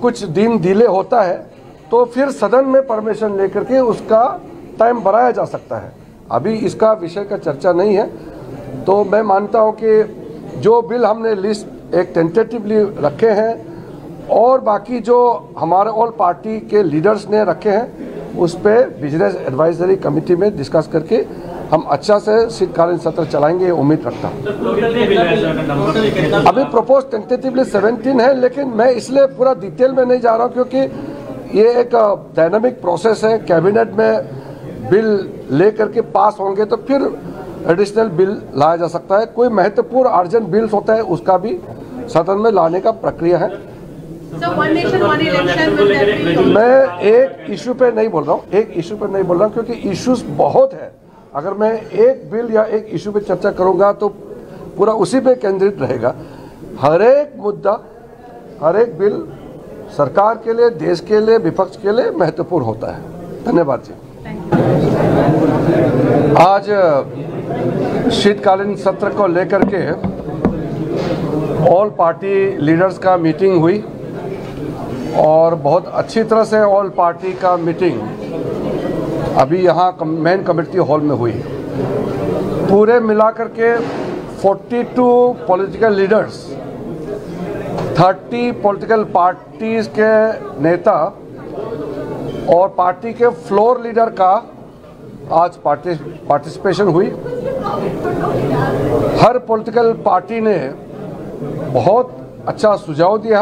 कुछ दिन डिले होता है तो फिर सदन में परमिशन लेकर के उसका टाइम बढ़ाया जा सकता है। अभी इसका विषय का चर्चा नहीं है। तो मैं मानता हूं कि जो बिल हमने लिस्ट एक टेंटेटिवली रखे हैं और बाकी जो हमारे ऑल पार्टी के लीडर्स ने रखे हैं उस पर बिजनेस एडवाइजरी कमेटी में डिस्कस करके हम अच्छा से शीतकालीन सत्र चलाएंगे, उम्मीद रखता हूँ। अभी प्रपोज टेंटेटिवली 17 है, लेकिन मैं इसलिए पूरा डिटेल में नहीं जा रहा हूँ क्योंकि ये एक डायनामिक प्रोसेस है। कैबिनेट में बिल लेकर के पास होंगे तो फिर एडिशनल बिल लाया जा सकता है। कोई महत्वपूर्ण अर्जेंट बिल्स होता है उसका भी सदन में लाने का प्रक्रिया है। मैं एक इशू पे नहीं बोल रहा हूँ, क्योंकि इश्यूज बहुत है। अगर मैं एक बिल या एक इशू पे चर्चा करूंगा तो पूरा उसी पे केंद्रित रहेगा। हर एक मुद्दा, हर एक बिल सरकार के लिए, देश के लिए, विपक्ष के लिए महत्वपूर्ण होता है। धन्यवाद जी। आज शीतकालीन सत्र को लेकर के ऑल पार्टी लीडर्स का मीटिंग हुई और बहुत अच्छी तरह से ऑल पार्टी का मीटिंग अभी यहाँ मेन कमेटी हॉल में हुई। पूरे मिलाकर के 42 पॉलिटिकल लीडर्स, 30 पॉलिटिकल पार्टीज के नेता और पार्टी के फ्लोर लीडर का आज पार्टिसिपेशन हुई हर पॉलिटिकल पार्टी ने बहुत अच्छा सुझाव दिया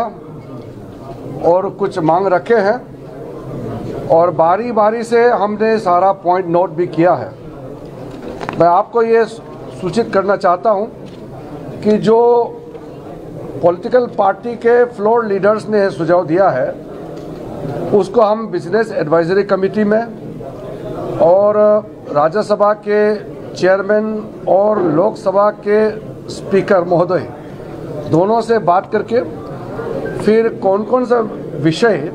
और कुछ मांग रखे हैं और बारी बारी से हमने सारा पॉइंट नोट भी किया है। मैं आपको ये सूचित करना चाहता हूं कि जो पॉलिटिकल पार्टी के फ्लोर लीडर्स ने सुझाव दिया है उसको हम बिजनेस एडवाइजरी कमेटी में और राज्यसभा के चेयरमैन और लोकसभा के स्पीकर महोदय दोनों से बात करके फिर कौन कौन सा विषय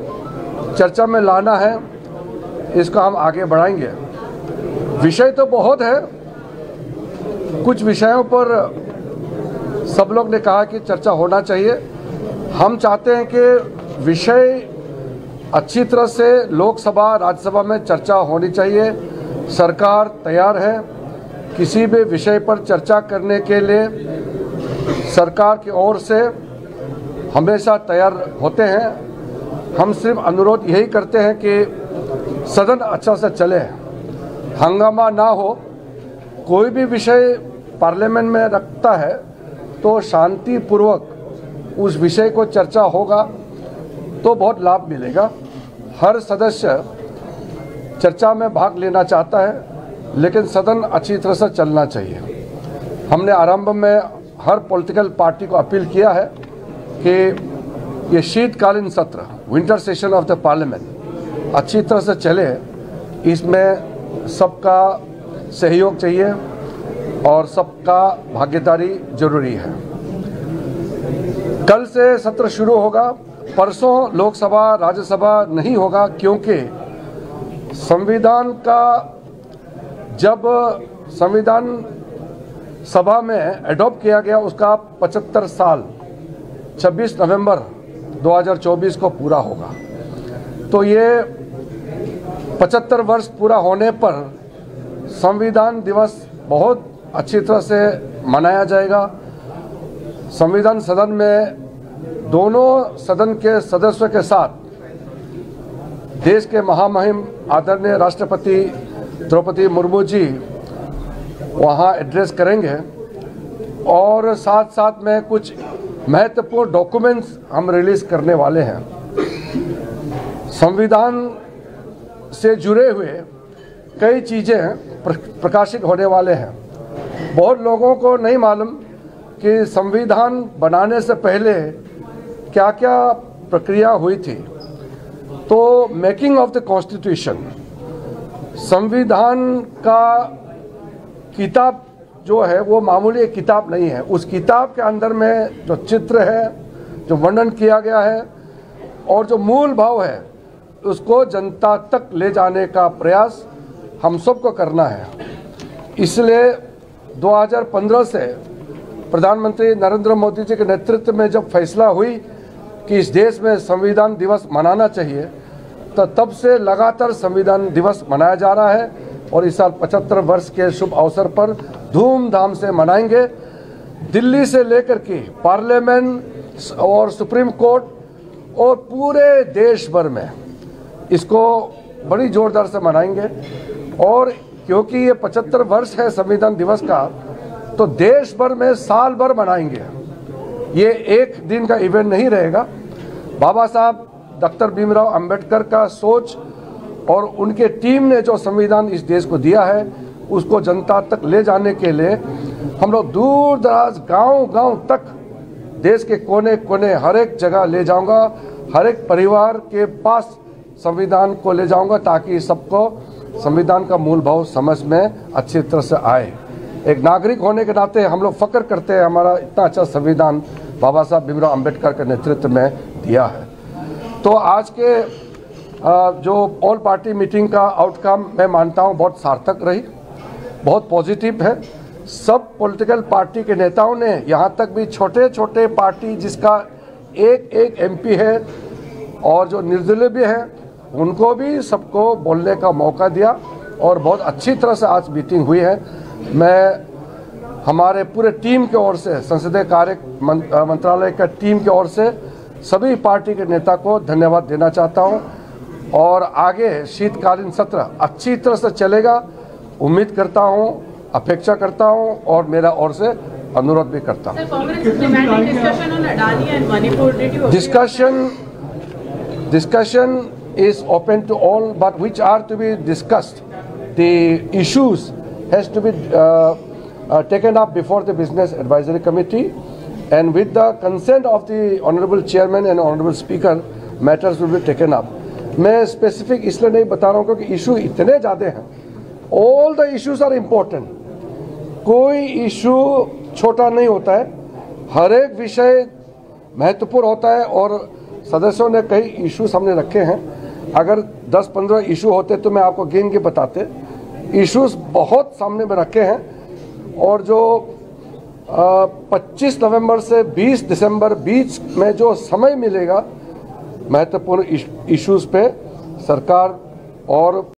चर्चा में लाना है इसको हम आगे बढ़ाएंगे। विषय तो बहुत है, कुछ विषयों पर सब लोग ने कहा कि चर्चा होना चाहिए। हम चाहते हैं कि विषय अच्छी तरह से लोकसभा राज्यसभा में चर्चा होनी चाहिए। सरकार तैयार है किसी भी विषय पर चर्चा करने के लिए, सरकार की ओर से हमेशा तैयार होते हैं। हम सिर्फ अनुरोध यही करते हैं कि सदन अच्छा से चले, हंगामा ना हो। कोई भी विषय पार्लियामेंट में रखता है तो शांतिपूर्वक उस विषय को चर्चा होगा तो बहुत लाभ मिलेगा। हर सदस्य चर्चा में भाग लेना चाहता है लेकिन सदन अच्छी तरह से चलना चाहिए। हमने आरंभ में हर पॉलिटिकल पार्टी को अपील किया है कि ये शीतकालीन सत्र winter session of the parliament अच्छी तरह से चले, इसमें सबका सहयोग चाहिए और सबका भागीदारी जरूरी है। कल से सत्र शुरू होगा, परसों लोकसभा राज्यसभा नहीं होगा क्योंकि संविधान का जब संविधान सभा में एडॉप्ट किया गया उसका 75 साल 26 नवंबर 2024 को पूरा होगा। तो ये 75 वर्ष पूरा होने पर संविधान दिवस बहुत अच्छी तरह से मनाया जाएगा। संविधान सदन में दोनों सदन के सदस्यों के साथ देश के महामहिम आदरणीय राष्ट्रपति द्रौपदी मुर्मू जी वहाँ एड्रेस करेंगे और साथ साथ में कुछ महत्वपूर्ण डॉक्यूमेंट्स हम रिलीज करने वाले हैं। संविधान से जुड़े हुए कई चीज़ें प्रकाशित होने वाले हैं। बहुत लोगों को नहीं मालूम कि संविधान बनाने से पहले क्या क्या प्रक्रिया हुई थी। तो मेकिंग ऑफ द कॉन्स्टिट्यूशन, संविधान का किताब जो है वो मामूली एक किताब नहीं है। उस किताब के अंदर में जो चित्र है, जो वर्णन किया गया है और जो मूल भाव है उसको जनता तक ले जाने का प्रयास हम सबको करना है। इसलिए 2015 से प्रधानमंत्री नरेंद्र मोदी जी के नेतृत्व में जब फैसला हुई कि इस देश में संविधान दिवस मनाना चाहिए तो तब से लगातार संविधान दिवस मनाया जा रहा है और इस साल 75 वर्ष के शुभ अवसर पर धूमधाम से मनाएंगे। दिल्ली से लेकर के पार्लियामेंट और सुप्रीम कोर्ट और पूरे देश भर में इसको बड़ी जोरदार से मनाएंगे। और क्योंकि ये 75 वर्ष है संविधान दिवस का तो देश भर में साल भर मनाएंगे। ये एक दिन का इवेंट नहीं रहेगा। बाबा साहब डॉक्टर भीमराव अंबेडकर का सोच और उनके टीम ने जो संविधान इस देश को दिया है उसको जनता तक ले जाने के लिए हम लोग दूर दराज गांव-गांव तक देश के कोने कोने हर एक जगह ले जाऊंगा, हर एक परिवार के पास संविधान को ले जाऊंगा ताकि सबको संविधान का मूल भाव समझ में अच्छी तरह से आए। एक नागरिक होने के नाते हम लोग फख्र करते हैं हमारा इतना अच्छा संविधान बाबा साहब भीमराव अंबेडकर के नेतृत्व में दिया है। तो आज के जो ऑल पार्टी मीटिंग का आउटकम मैं मानता हूं बहुत सार्थक रही, बहुत पॉजिटिव है। सब पॉलिटिकल पार्टी के नेताओं ने, यहाँ तक भी छोटे छोटे पार्टी जिसका एक एक एमपी है और जो निर्दलीय भी हैं उनको भी सबको बोलने का मौका दिया और बहुत अच्छी तरह से आज मीटिंग हुई है। मैं हमारे पूरे टीम की ओर से, संसदीय कार्य मंत्रालय का टीम की ओर से सभी पार्टी के नेता को धन्यवाद देना चाहता हूं और आगे शीतकालीन सत्र अच्छी तरह से चलेगा। उम्मीद करता हूं अपेक्षा करता हूं और मेरा और से अनुरोध भी करता हूं। Discussion is open to all, but which are to be discussed. The issues has to be taken up before the Business Advisory Committee, and with the consent of the Honorable Chairman and Honorable Speaker, matters will be taken up. मैं specific इसलिए नहीं बता रहा हूँ क्योंकि issue इतने ज़्यादा हैं। All the issues are important, कोई इशू छोटा नहीं होता है, हर एक विषय महत्वपूर्ण होता है और सदस्यों ने कई इश्यूज हमने रखे हैं। अगर 10-15 इशू होते तो मैं आपको गिन के बताते। इश्यूज बहुत सामने में रखे हैं और जो 25 नवंबर से 20 दिसंबर बीच में जो समय मिलेगा महत्वपूर्ण इश्यूज पे सरकार और